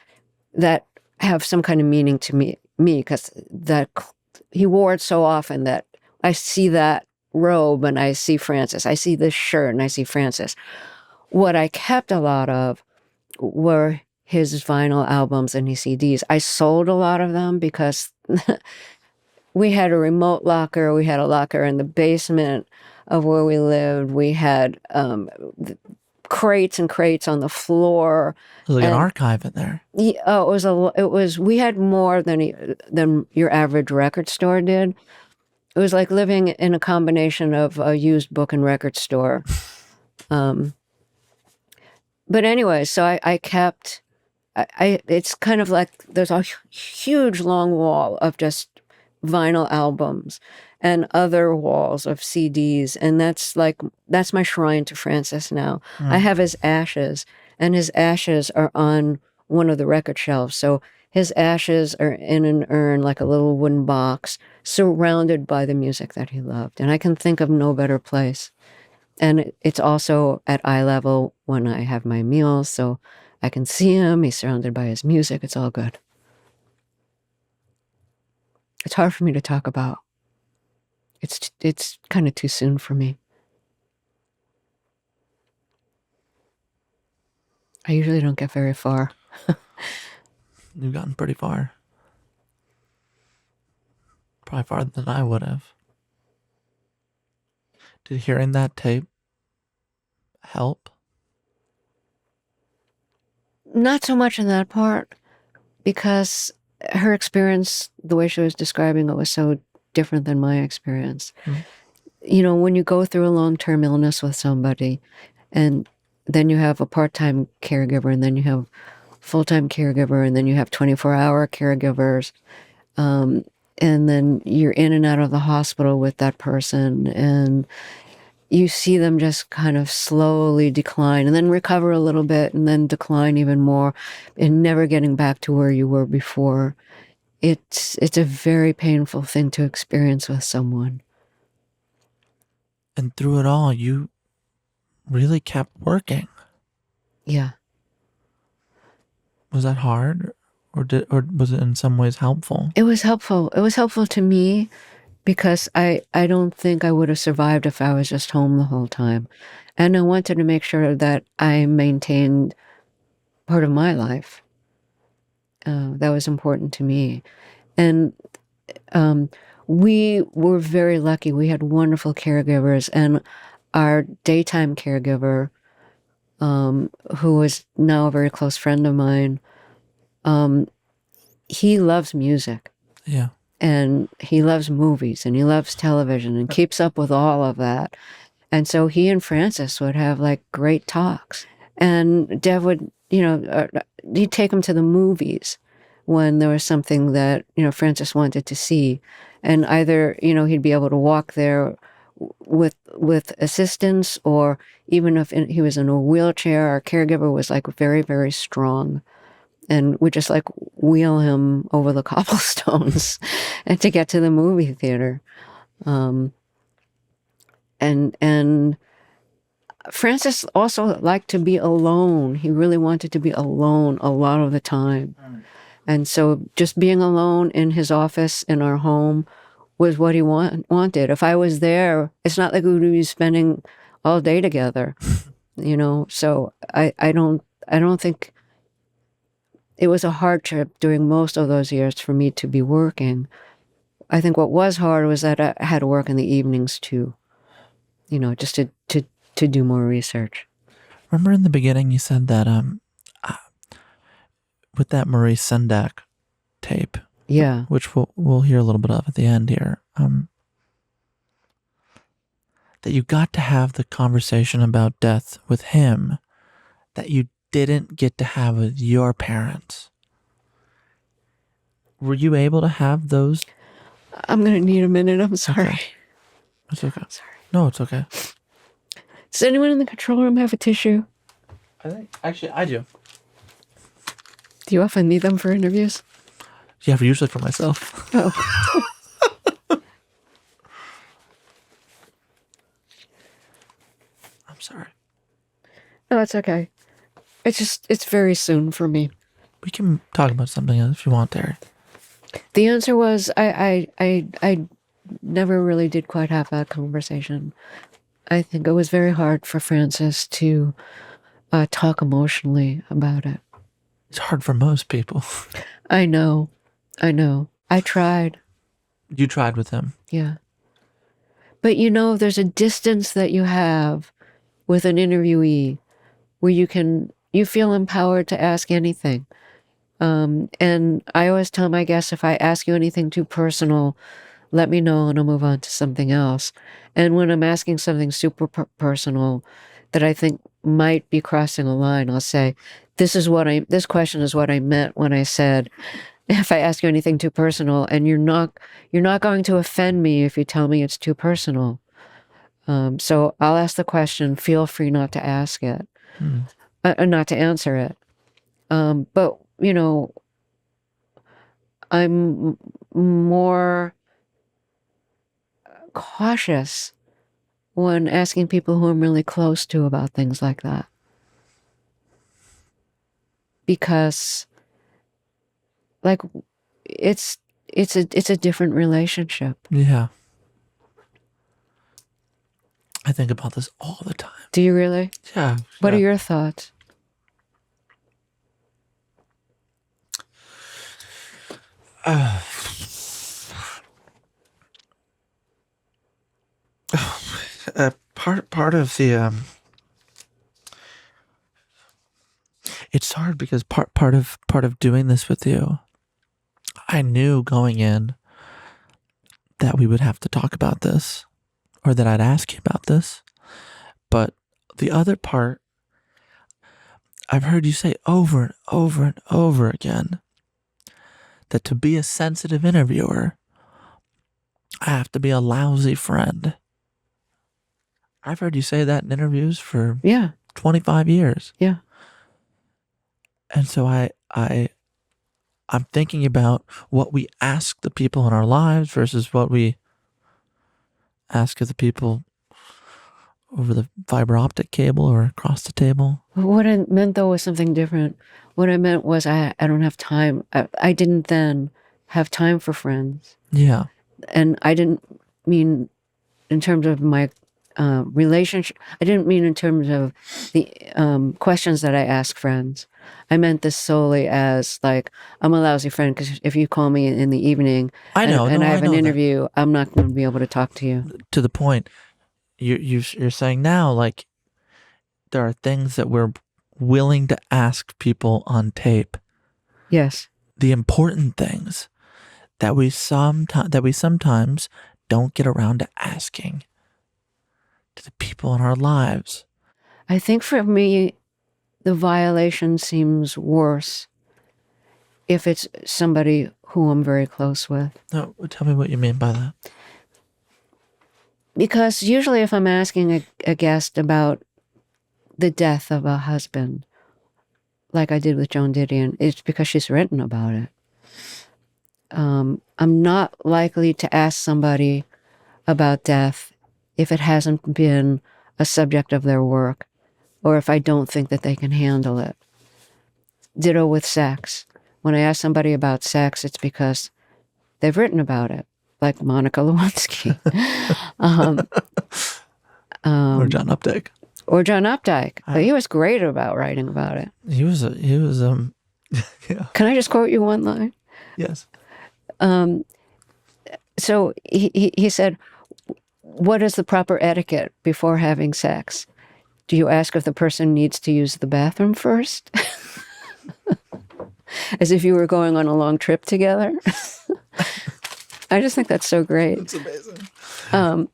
that have some kind of meaning to me, because that he wore it so often that I see that robe and I see Francis. I see this shirt and I see Francis. What I kept a lot of were his vinyl albums and his CDs. I sold a lot of them because we had a remote locker. We had a locker in the basement of where we lived. We had crates and crates on the floor. It was like an archive in there. We had more than your average record store did. It was like living in a combination of a used book and record store. But anyway, so I kept, it's kind of like there's a huge long wall of just vinyl albums and other walls of CDs. And that's my shrine to Francis now. I have his ashes, and his ashes are on one of the record shelves. So his ashes are in an urn, like a little wooden box, surrounded by the music that he loved. And I can think of no better place. And it's also at eye level when I have my meals, so I can see him. He's surrounded by his music. It's all good. It's hard for me to talk about. It's kind of too soon for me. I usually don't get very far. You've gotten pretty far. Probably farther than I would have. Did hearing that tape help? Not so much in that part, because her experience, the way she was describing it, was so different than my experience. When you go through a long-term illness with somebody, and then you have a part-time caregiver, and then you have full-time caregiver, and then you have 24-hour caregivers, and then you're in and out of the hospital with that person, and you see them just kind of slowly decline and then recover a little bit and then decline even more, and never getting back to where you were before. It's a very painful thing to experience with someone. And through it all, you really kept working. Yeah. Was that hard, or was it in some ways helpful? It was helpful. It was helpful to me, because I don't think I would have survived if I was just home the whole time. And I wanted to make sure that I maintained part of my life. That was important to me. And we were very lucky. We had wonderful caregivers. And our daytime caregiver, who is now a very close friend of mine, he loves music. Yeah. And he loves movies, and he loves television, and keeps up with all of that. And so he and Francis would have like great talks. And Dev would, he'd take him to the movies when there was something that, Francis wanted to see. And either, he'd be able to walk there with assistance, or even if he was in a wheelchair, our caregiver was like very, very strong, and we just like wheel him over the cobblestones and to get to the movie theater. And Francis also liked to be alone. He really wanted to be alone a lot of the time. And so just being alone in his office in our home was what he wanted. If I was there, it's not like we would be spending all day together, you know? So I don't think it was a hardship during most of those years for me to be working. I think what was hard was that I had to work in the evenings too, you know, just to do more research. Remember in the beginning you said that with that Maurice Sendak tape, Yeah. which we'll hear a little bit of at the end here, that you got to have the conversation about death with him that you didn't get to have with your parents. Were you able to have those? I'm going to need a minute. I'm sorry. Okay. It's okay. Sorry. No, it's okay. Does anyone in the control room have a tissue? I think actually I do. Do you often need them for interviews? Yeah, usually for myself. Oh. I'm sorry. No, it's okay. It's very soon for me. We can talk about something else if you want, Terry. The answer was I never really did quite have that conversation. I think it was very hard for Francis to talk emotionally about it. It's hard for most people. I know. I tried. You tried with him. Yeah. But you know, there's a distance that you have with an interviewee where you feel empowered to ask anything. And I always tell my guests, if I ask you anything too personal, let me know and I'll move on to something else. And when I'm asking something super personal that I think might be crossing a line, I'll say, this question is what I meant when I said, if I ask you anything too personal, and you're not going to offend me if you tell me it's too personal. So I'll ask the question, feel free not to ask it, not to answer it. But, you know, I'm more cautious when asking people who I'm really close to about things like that. Because, like, it's a different relationship. Yeah. I think about this all the time. Do you really? Yeah. What are your thoughts? Part of the it's hard because part of doing this with you, I knew going in that we would have to talk about this, or that I'd ask you about this. But the other part, I've heard you say over and over and over again that to be a sensitive interviewer, I have to be a lousy friend. I've heard you say that in interviews for 25 years. Yeah. And so I'm thinking about what we ask the people in our lives versus what we ask of the people over the fiber optic cable or across the table. What I meant, though, was something different. What I meant was I don't have time. I didn't then have time for friends. Yeah. And I didn't mean in terms of my relationship. I didn't mean in terms of the questions that I ask friends. I meant this solely as, like, I'm a lousy friend because if you call me in the evening I know, and I have an interview, that. I'm not going to be able to talk to you. To the point, you're saying now, like, there are things that we're willing to ask people on tape. Yes. The important things that we sometimes don't get around to asking to the people in our lives. I think for me, the violation seems worse if it's somebody who I'm very close with. No, tell me what you mean by that. Because usually if I'm asking a guest about the death of a husband, like I did with Joan Didion, it's because she's written about it. I'm not likely to ask somebody about death if it hasn't been a subject of their work, or if I don't think that they can handle it. Ditto with sex. When I ask somebody about sex, it's because they've written about it, like Monica Lewinsky. Or John Updike. Or John Updike. He was great about writing about it. He was yeah. Can I just quote you one line? Yes. So he said, what is the proper etiquette before having sex? Do you ask if the person needs to use the bathroom first? As if you were going on a long trip together. I just think that's so great. It's amazing.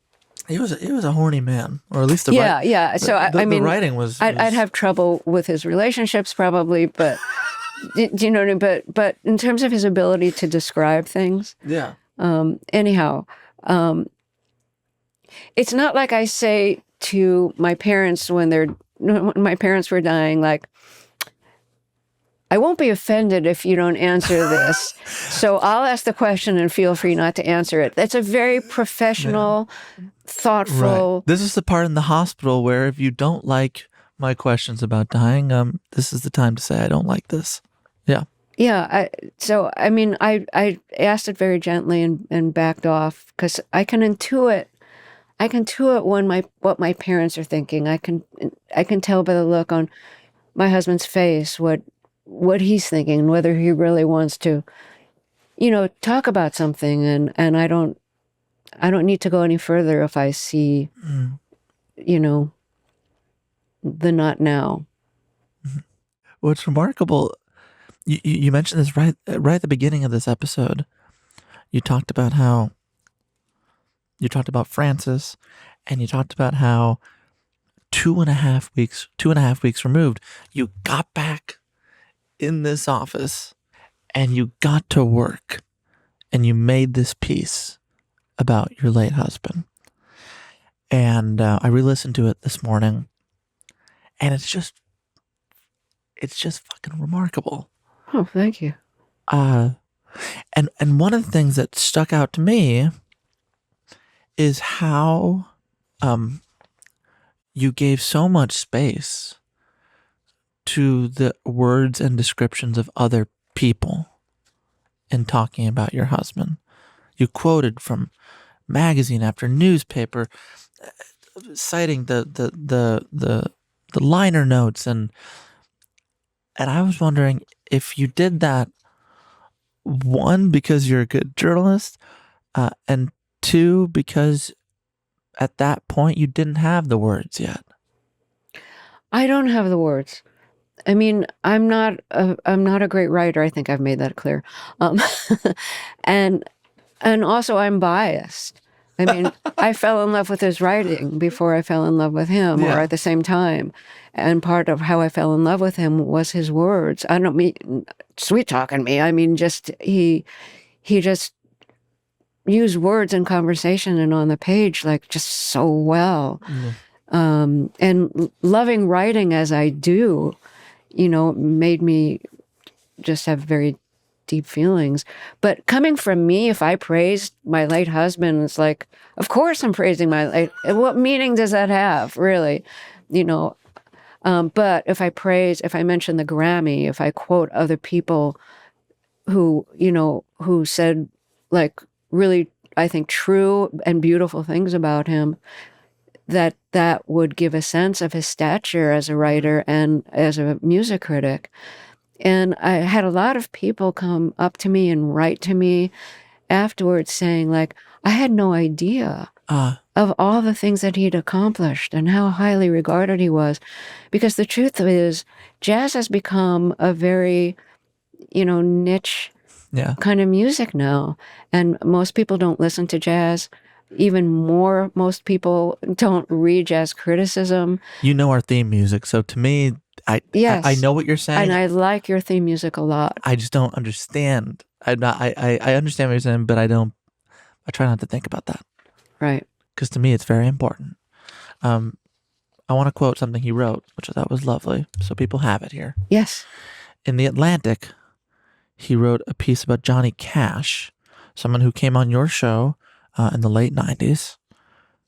He was a horny man, or at least the yeah. So I mean, the writing was. I'd have trouble with his relationships probably, but do you know what I mean? But in terms of his ability to describe things, yeah. Anyhow, it's not like I say to my parents when my parents were dying, like, I won't be offended if you don't answer this. So I'll ask the question and feel free not to answer it. That's a very professional, thoughtful. Right. This is the part in the hospital where if you don't like my questions about dying, this is the time to say I don't like this. Yeah. Yeah. So I mean, I asked it very gently and backed off because I can intuit when what my parents are thinking. I can tell by the look on my husband's face what he's thinking, whether he really wants to, talk about something, and I don't need to go any further if I see, the not now. What's remarkable, you mentioned this right at the beginning of this episode. You talked about Francis, and you talked about how 2.5 weeks removed, you got back in this office and you got to work and you made this piece about your late husband. And I re-listened to it this morning, and it's just fucking remarkable. Oh, thank you. And one of the things that stuck out to me is how you gave so much space to the words and descriptions of other people in talking about your husband. You quoted from magazine after newspaper, citing the liner notes, and I was wondering if you did that, one, because you're a good journalist, and two, because at that point you didn't have the words yet. I don't have the words. I mean, I'm not a great writer. I think I've made that clear. And also I'm biased. I mean, I fell in love with his writing before I fell in love with him, or at the same time. And part of how I fell in love with him was his words. I don't mean sweet talking me. I mean, just he just used words in conversation and on the page like just so well. And loving writing as I do, made me just have very deep feelings. But coming from me, if I praised my late husband, it's like, of course I'm praising my late. What meaning does that have, really? But if I mention the Grammy, if I quote other people who said like really, I think, true and beautiful things about him, that would give a sense of his stature as a writer and as a music critic. And I had a lot of people come up to me and write to me afterwards saying, like, I had no idea of all the things that he'd accomplished and how highly regarded he was. Because the truth is, jazz has become a very, niche kind of music now. And most people don't listen to jazz. Even more, most people don't read jazz criticism. You know our theme music, so to me, I know what you're saying, and I like your theme music a lot. I just don't understand. I understand what you're saying, but I try not to think about that. Right. because to me it's very important. I want to quote something he wrote, which I thought was lovely, so people have it here. Yes. In The Atlantic, he wrote a piece about Johnny Cash, someone who came on your show in the late 90s,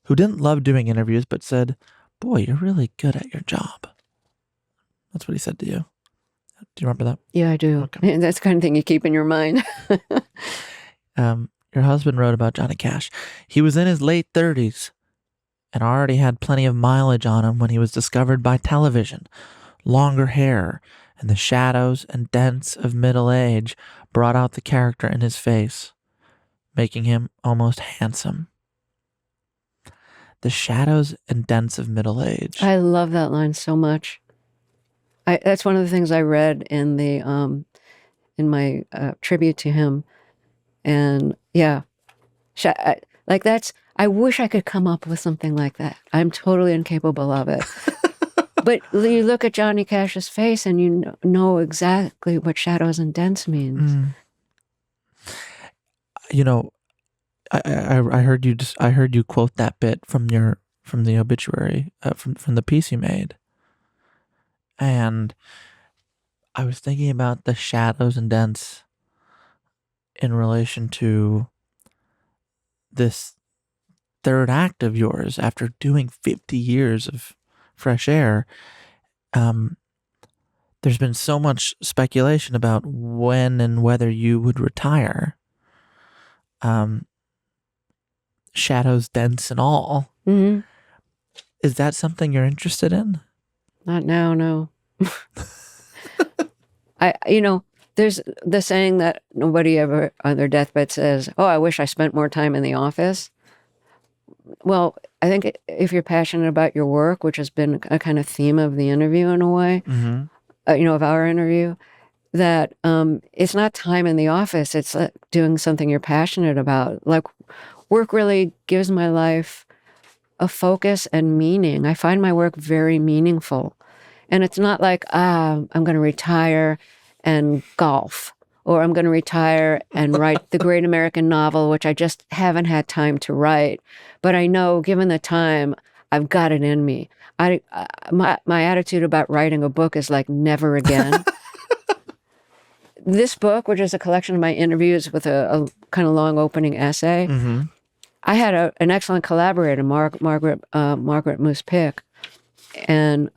who didn't love doing interviews, but said, "Boy, you're really good at your job." That's what he said to you. Do you remember that? Yeah, I do. Okay. And that's the kind of thing you keep in your mind. Your husband wrote about Johnny Cash. He was in his late 30s and already had plenty of mileage on him when he was discovered by television. Longer hair and the shadows and dents of middle age brought out the character in his face, making him almost handsome. The shadows and dents of middle age. I love that line so much. That's one of the things I read in the in my tribute to him, and yeah, like that's. I wish I could come up with something like that. I'm totally incapable of it. But you look at Johnny Cash's face, and you know exactly what shadows and dents means. You know, I heard you quote that bit from the obituary from the piece you made. And I was thinking about the shadows and dents in relation to this third act of yours after doing 50 years of fresh air. There's been so much speculation about when and whether you would retire. Shadows, dents, and all. Mm-hmm. Is that something you're interested in? Not now, no. There's the saying that nobody ever on their deathbed says, "Oh, I wish I spent more time in the office." Well, I think if you're passionate about your work, which has been a kind of theme of the interview in a way, of our interview, that it's not time in the office. It's doing something you're passionate about. Like, work really gives my life a focus and meaning. I find my work very meaningful. And it's not like, I'm going to retire and golf, or I'm going to retire and write the great American novel, which I just haven't had time to write. But I know, given the time, I've got it in me. My attitude about writing a book is like, never again. This book, which is a collection of my interviews with a kind of long opening essay, I had an excellent collaborator, Margaret Moose Pick, and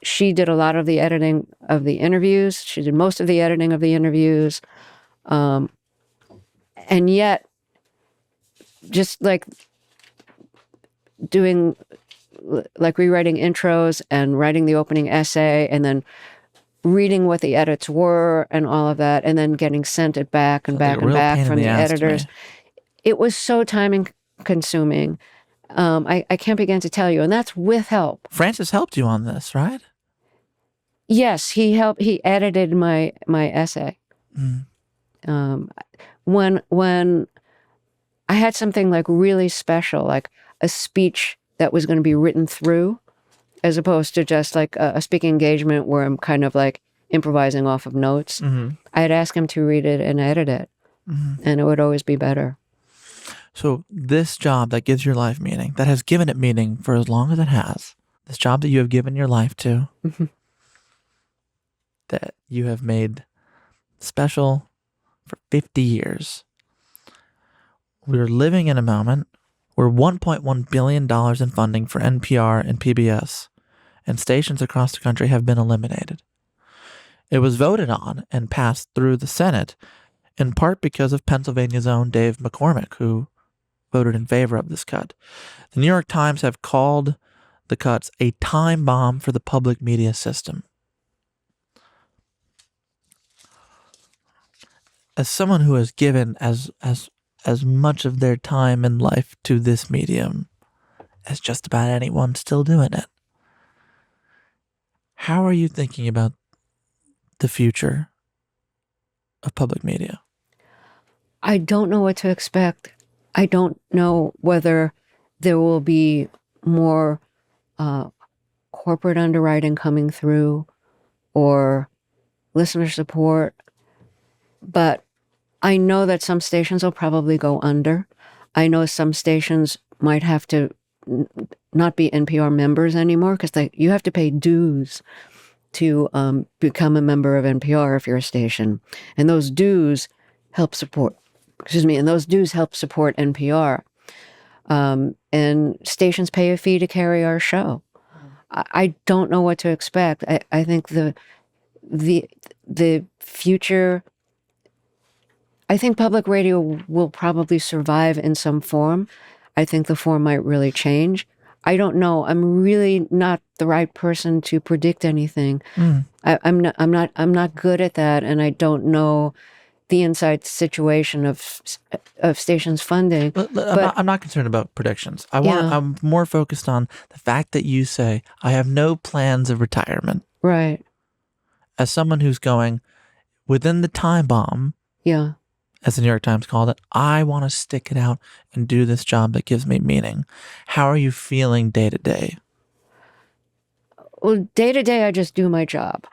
she did a lot of the editing of the interviews. She did most of the editing of the interviews. And yet, just like doing, like rewriting intros and writing the opening essay and then reading what the edits were and all of that, and then getting sent it back and back and back from the editors. It was so time consuming. I can't begin to tell you, and that's with help. Francis helped you on this, right? Yes, he helped. He edited my essay. When I had something like really special, like a speech that was going to be written through, as opposed to just like a speaking engagement where I'm kind of like improvising off of notes, I'd ask him to read it and edit it, and it would always be better. So this job that gives your life meaning, that has given it meaning for as long as it has, this job that you have given your life to, that you have made special for 50 years. We're living in a moment where $1.1 billion in funding for NPR and PBS and stations across the country have been eliminated. It was voted on and passed through the Senate in part because of Pennsylvania's own Dave McCormick, who voted in favor of this cut. The New York Times have called the cuts a time bomb for the public media system. As someone who has given as much of their time and life to this medium as just about anyone still doing it, how are you thinking about the future of public media? I don't know what to expect. I don't know whether there will be more corporate underwriting coming through or listener support, but I know that some stations will probably go under. I know some stations might have to not be NPR members anymore, because you have to pay dues to become a member of NPR if you're a station, and those dues help support. And those dues help support NPR, and stations pay a fee to carry our show. I don't know what to expect. I think the future. I think public radio will probably survive in some form. I think the form might really change. I don't know. I'm really not the right person to predict anything. I'm not good at that, and I don't know the inside situation of stations funding. I'm not concerned about predictions. I'm more focused on the fact that you say I have no plans of retirement. Right. As someone who's going within the time bomb. Yeah. As the New York Times called it, I want to stick it out and do this job that gives me meaning. How are you feeling day to day? Well, day to day, I just do my job.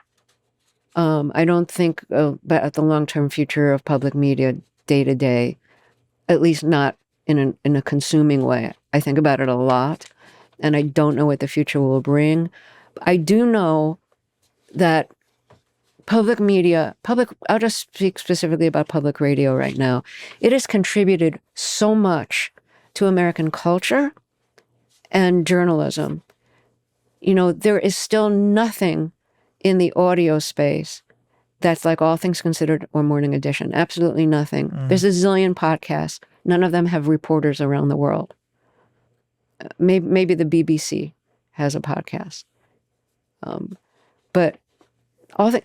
I don't think about the long-term future of public media day to day, at least not in a consuming way. I think about it a lot, and I don't know what the future will bring. I do know that public media, I'll just speak specifically about public radio right now. It has contributed so much to American culture and journalism. There is still nothing in the audio space that's like All Things Considered or Morning Edition. Absolutely nothing. There's a zillion podcasts. None of them have reporters around the world. Maybe the BBC has a podcast. But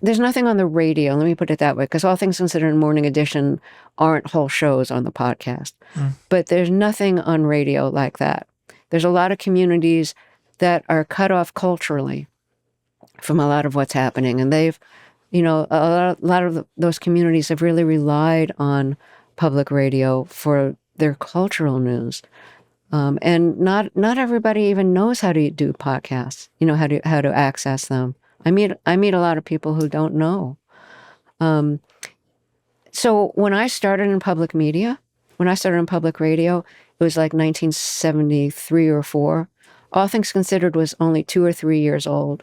there's nothing on the radio, let me put it that way, because All Things Considered and Morning Edition aren't whole shows on the podcast. But there's nothing on radio like that. There's a lot of communities that are cut off culturally from a lot of what's happening. And they've, a lot of those communities have really relied on public radio for their cultural news. And not everybody even knows how to do podcasts, how to access them. I meet a lot of people who don't know. So when I started in public media, when I started in public radio, it was like 1973 or 4. All Things Considered was only 2 or 3 years old.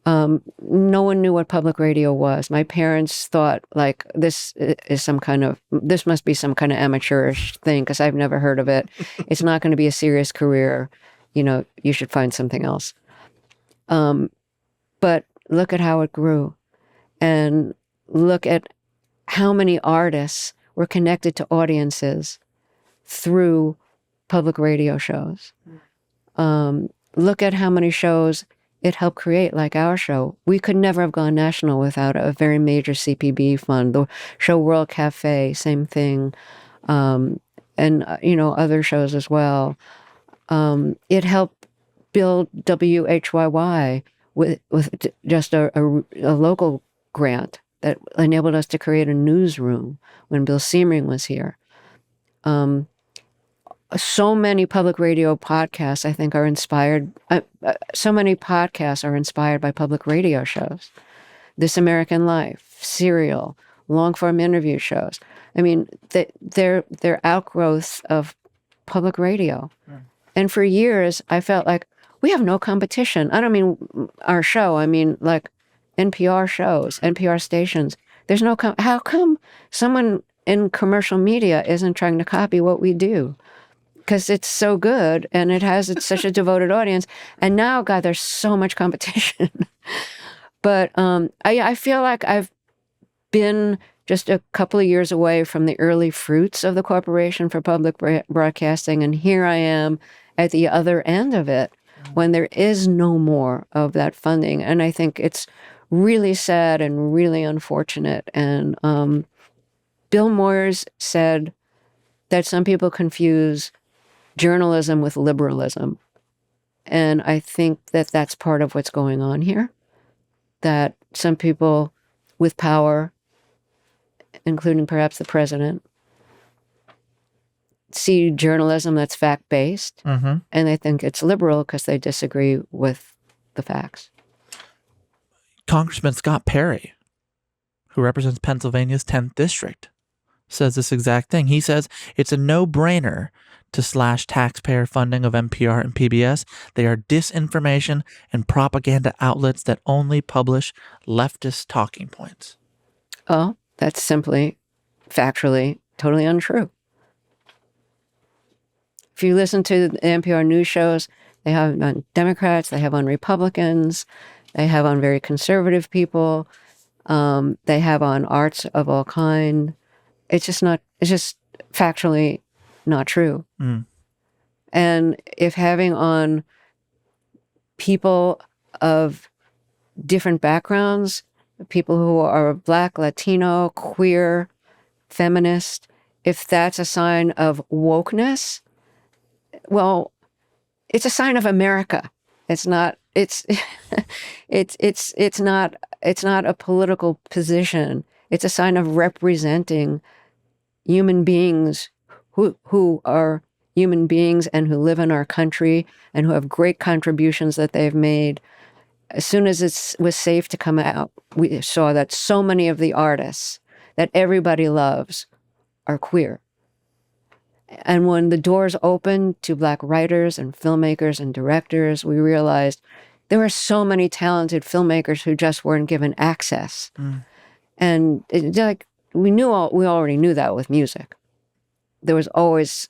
No one knew what public radio was. My parents thought like this must be some kind of amateurish thing because I've never heard of it. It's not going to be a serious career. You should find something else. But look at how it grew, and look at how many artists were connected to audiences through public radio shows. Look at how many shows it helped create, like our show. We could never have gone national without a very major CPB fund. The show World Cafe, same thing, and other shows as well. It helped build WHYY with just a local grant that enabled us to create a newsroom when Bill Siemering was here. So many public radio podcasts, I think, are inspired. So many podcasts are inspired by public radio shows. This American Life, Serial, long-form interview shows. I mean, they're outgrowths of public radio. And for years, I felt like we have no competition. I don't mean our show. I mean, like NPR shows, NPR stations. There's no how come someone in commercial media isn't trying to copy what we do? Because it's so good and it's such a devoted audience. And now, God, there's so much competition. But I feel like I've been just a couple of years away from the early fruits of the Corporation for Public Broadcasting. And here I am at the other end of it when there is no more of that funding. And I think it's really sad and really unfortunate. And Bill Moyers said that some people confuse journalism with liberalism. And I think that that's part of what's going on here, that some people with power, including perhaps the president, see journalism that's fact-based, and they think it's liberal because they disagree with the facts. Congressman Scott Perry, who represents Pennsylvania's 10th district, says this exact thing. He says it's a no-brainer to slash taxpayer funding of NPR and PBS. They are disinformation and propaganda outlets that only publish leftist talking points. Oh, that's simply, factually, totally untrue. If you listen to the NPR news shows, they have on Democrats, they have on Republicans, they have on very conservative people, they have on arts of all kind. It's just factually not true. Mm. And if having on people of different backgrounds, people who are Black, Latino, queer, feminist, if that's a sign of wokeness, well, it's a sign of America. It's not. It's it's not a political position. It's a sign of representing human beings who are human beings and who live in our country and who have great contributions that they've made. As soon as it was safe to come out, we saw that so many of the artists that everybody loves are queer. And when the doors opened to Black writers and filmmakers and directors, we realized there were so many talented filmmakers who just weren't given access. Mm. And we already knew that with music. There was always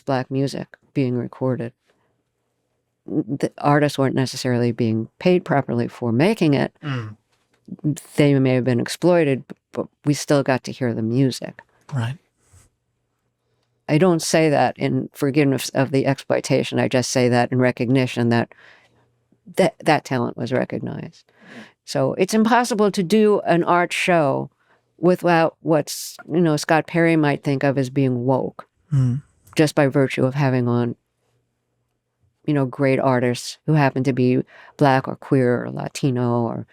Black music being recorded. The artists weren't necessarily being paid properly for making it. Mm. They may have been exploited, but we still got to hear the music. Right. I don't say that in forgiveness of the exploitation. I just say that in recognition that talent was recognized. So it's impossible to do an art show without what's, Scott Perry might think of as being woke, just by virtue of having on, great artists who happen to be Black or queer or Latino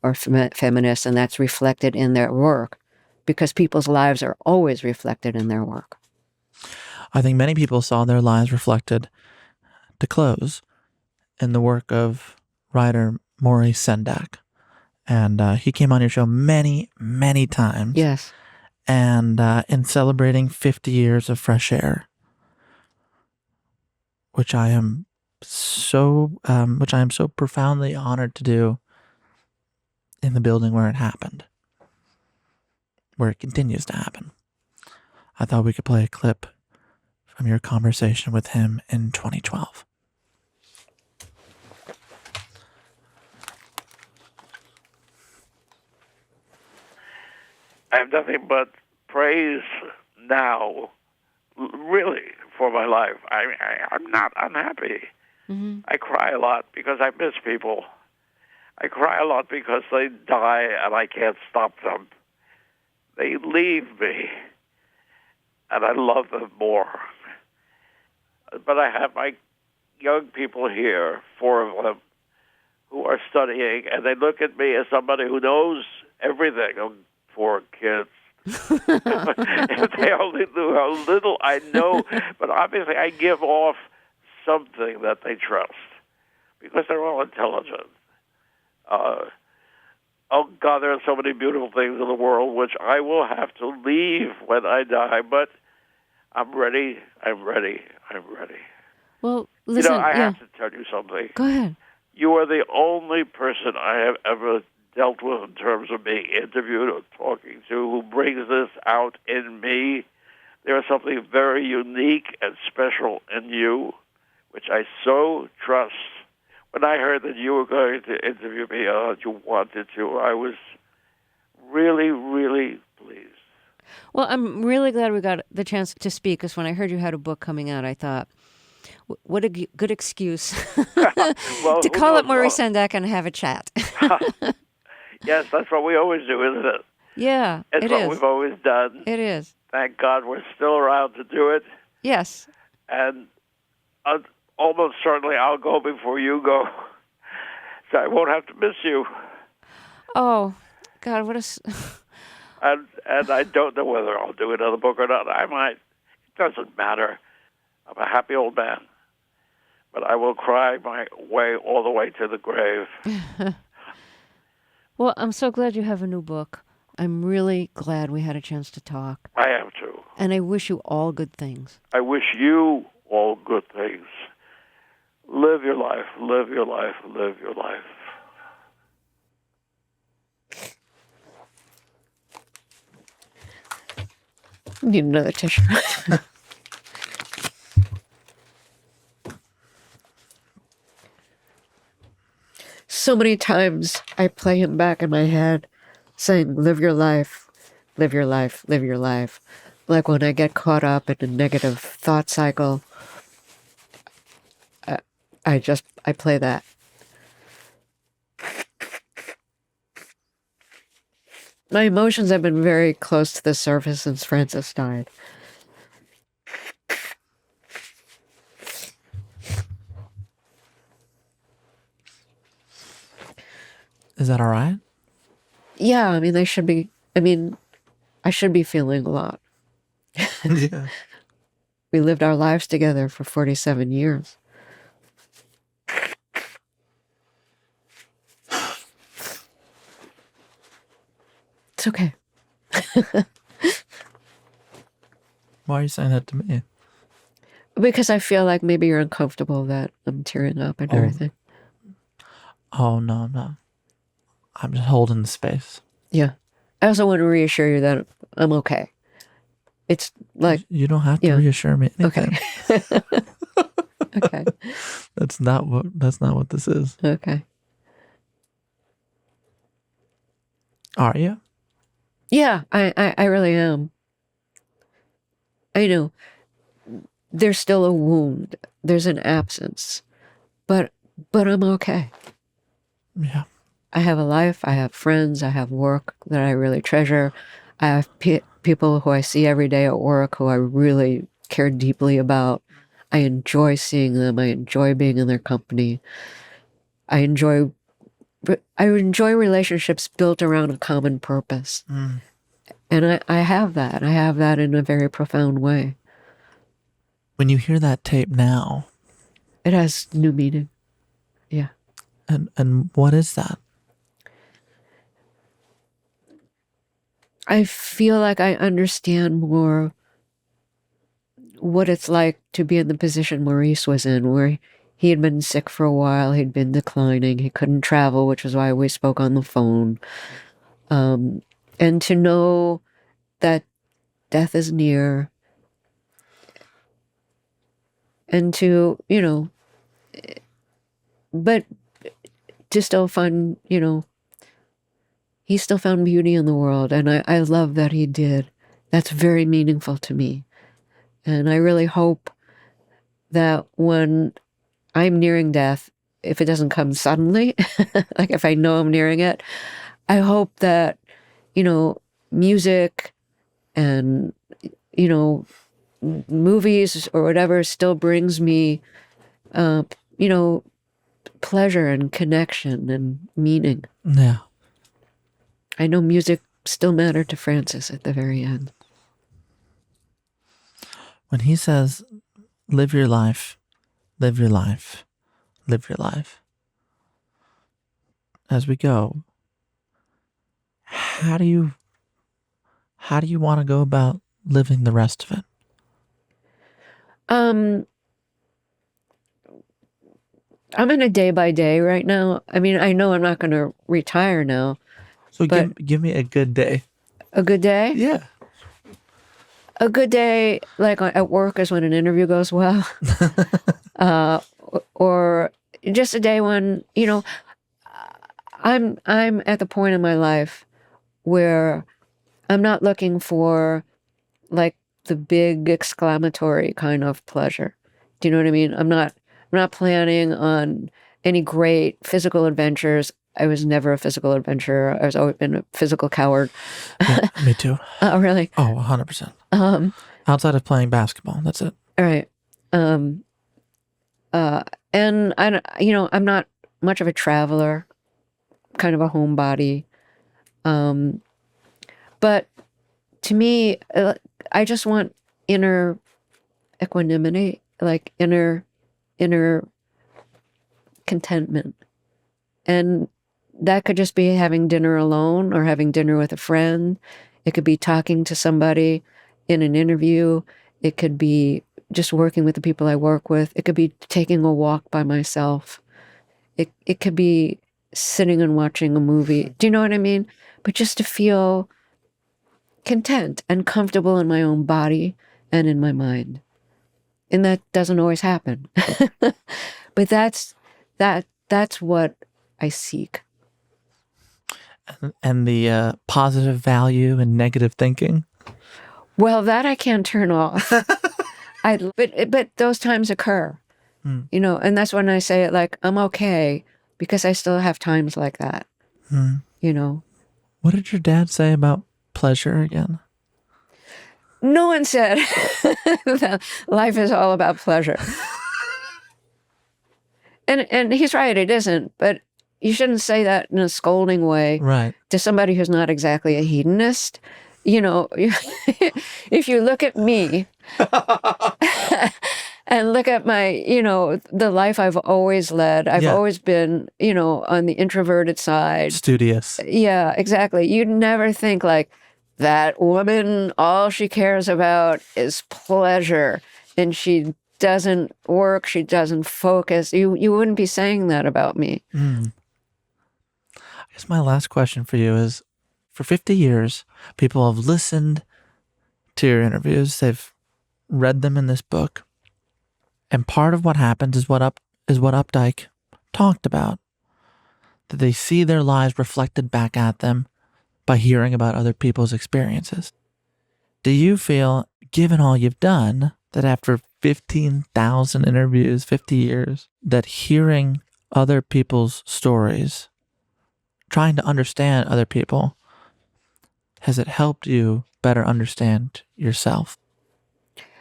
or feminist, and that's reflected in their work because people's lives are always reflected in their work. I think many people saw their lives reflected, to close, in the work of writer Maurice Sendak. And he came on your show many, many times. Yes. And in celebrating 50 years of Fresh Air, which I am so profoundly honored to do in the building where it happened, where it continues to happen. I thought we could play a clip from your conversation with him in 2012. I have nothing but praise now, really, for my life. I'm not unhappy. Mm-hmm. I cry a lot because I miss people. I cry a lot because they die and I can't stop them. They leave me, and I love them more. But I have my young people here, 4 of them, who are studying, and they look at me as somebody who knows everything. 4 kids. If they only knew how little I know, but obviously I give off something that they trust because they're all intelligent. Oh God, there are so many beautiful things in the world which I will have to leave when I die, but I'm ready. Well, listen, I have to tell you something. Go ahead. You are the only person I have ever dealt with in terms of being interviewed or talking to who brings this out in me. There is something very unique and special in you, which I so trust. When I heard that you were going to interview me, you wanted to, I was really, really pleased. Well, I'm really glad we got the chance to speak, because when I heard you had a book coming out, I thought, what a good excuse Well, to call up Maurice Sendak and have a chat. Yes, that's what we always do, isn't it? Yeah, it's what we've always done. It is. Thank God we're still around to do it. Yes. And almost certainly I'll go before you go, so I won't have to miss you. Oh, God, what a... and I don't know whether I'll do another book or not. I might. It doesn't matter. I'm a happy old man. But I will cry my way all the way to the grave. Well, I'm so glad you have a new book. I'm really glad we had a chance to talk. I am too. And I wish you all good things. I wish you all good things. Live your life, live your life, live your life. Need another tissue. So many times I play him back in my head saying, live your life, live your life, live your life. Like when I get caught up in a negative thought cycle, I play that. My emotions have been very close to the surface since Francis died. Is that all right? Yeah, I mean, I should be feeling a lot. Yeah. We lived our lives together for 47 years. It's okay. Why are you saying that to me? Because I feel like maybe you're uncomfortable that I'm tearing up and everything. Oh, no. I'm just holding the space. Yeah. I also want to reassure you that I'm okay. It's like... You don't have to reassure me anything. Okay. Okay. That's not what this is. Okay. Are you? Yeah, I really am. I know. There's still a wound. There's an absence. But I'm okay. Yeah. I have a life. I have friends. I have work that I really treasure. I have people who I see every day at work who I really care deeply about. I enjoy seeing them. I enjoy being in their company. I enjoy relationships built around a common purpose. Mm. And I have that. I have that in a very profound way. When you hear that tape now, it has new meaning. Yeah. And what is that? I feel like I understand more what it's like to be in the position Maurice was in, where he had been sick for a while, he'd been declining, he couldn't travel, which is why we spoke on the phone. And to know that death is near, and to, but to still find, he still found beauty in the world, and I love that he did. That's very meaningful to me. And I really hope that when I'm nearing death, if it doesn't come suddenly, like if I know I'm nearing it, I hope that, music and, movies or whatever still brings me, pleasure and connection and meaning. Yeah. I know music still mattered to Francis at the very end. When he says, live your life, live your life, live your life. As we go, how do you want to go about living the rest of it? I'm in a day by day right now. I mean, I know I'm not going to retire now. So give me a good day. A good day? Yeah. A good day, like at work, is when an interview goes well. Or just a day when, I'm at the point in my life where I'm not looking for like the big exclamatory kind of pleasure. Do you know what I mean? I'm not planning on any great physical adventures. I was never a physical adventurer. I was always been a physical coward. Yeah, me too. Oh, really? Oh, 100%. Outside of playing basketball, that's it. All right. And I'm not much of a traveler, kind of a homebody. But to me, I just want inner equanimity, like inner contentment. And that could just be having dinner alone or having dinner with a friend. It could be talking to somebody in an interview. It could be just working with the people I work with. It could be taking a walk by myself. It could be sitting and watching a movie. Do you know what I mean? But just to feel content and comfortable in my own body and in my mind. And that doesn't always happen. But that's what I seek. And the positive value and negative thinking? Well, that I can't turn off. But those times occur, you know, and that's when I say it like, I'm okay because I still have times like that, you know. What did your dad say about pleasure again? No one said that life is all about pleasure. And he's right, it isn't, but you shouldn't say that in a scolding way to somebody who's not exactly a hedonist. You know, if you look at me and look at my, you know, the life I've always led, I've always been, you know, on the introverted side. Studious. Yeah, exactly. You'd never think like, that woman, all she cares about is pleasure, and she doesn't work, she doesn't focus. You wouldn't be saying that about me. I guess my last question for you is, for 50 years, people have listened to your interviews. They've read them in this book. And part of what happens is what Updike talked about. That they see their lives reflected back at them by hearing about other people's experiences. Do you feel, given all you've done, that after 15,000 interviews, 50 years, that hearing other people's stories, trying to understand other people, has it helped you better understand yourself?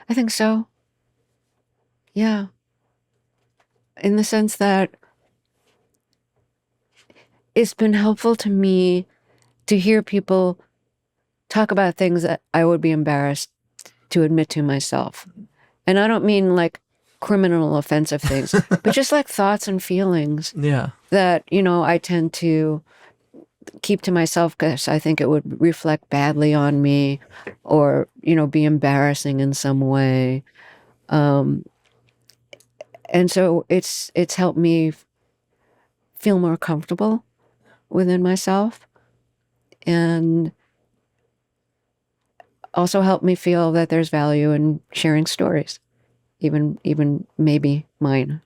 I think so. Yeah. In the sense that it's been helpful to me to hear people talk about things that I would be embarrassed to admit to myself. And I don't mean like criminal offensive things, but just like thoughts and feelings that, you know, I tend to keep to myself because I think it would reflect badly on me or, you know, be embarrassing in some way. And so it's helped me feel more comfortable within myself, and also helped me feel that there's value in sharing stories, even maybe mine.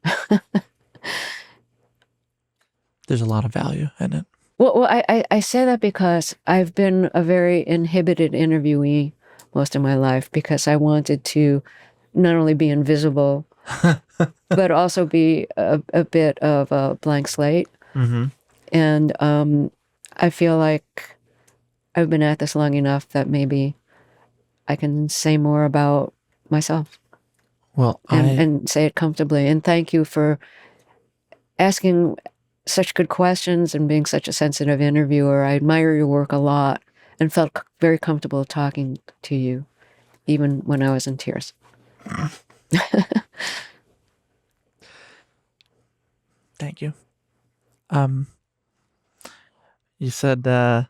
There's a lot of value in it. Well, I say that because I've been a very inhibited interviewee most of my life because I wanted to not only be invisible, but also be a bit of a blank slate. Mm-hmm. And I feel like I've been at this long enough that maybe I can say more about myself. Well, and say it comfortably. And thank you for asking such good questions and being such a sensitive interviewer. I admire your work a lot and felt very comfortable talking to you, even when I was in tears. Thank you. You said back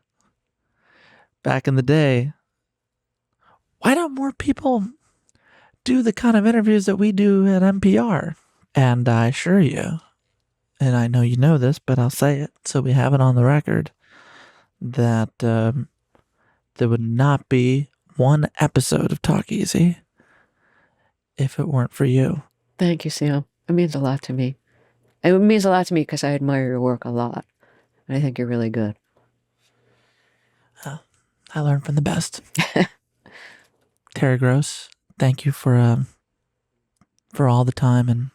in the day, why don't more people do the kind of interviews that we do at NPR? And I assure you, and I know you know this, but I'll say it so we have it on the record, that there would not be one episode of Talk Easy if it weren't for you. Thank you, Sam. It means a lot to me. It means a lot to me because I admire your work a lot. And I think you're really good. I learned from the best. Terry Gross, thank you for all the time and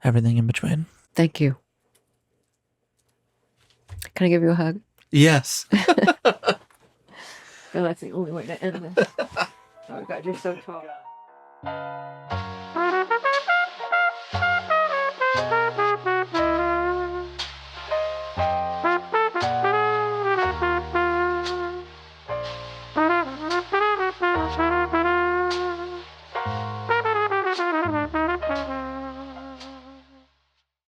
everything in between. Thank you. Can I give you a hug? Yes. Well, that's the only way to end this. Oh, God, you're so tall.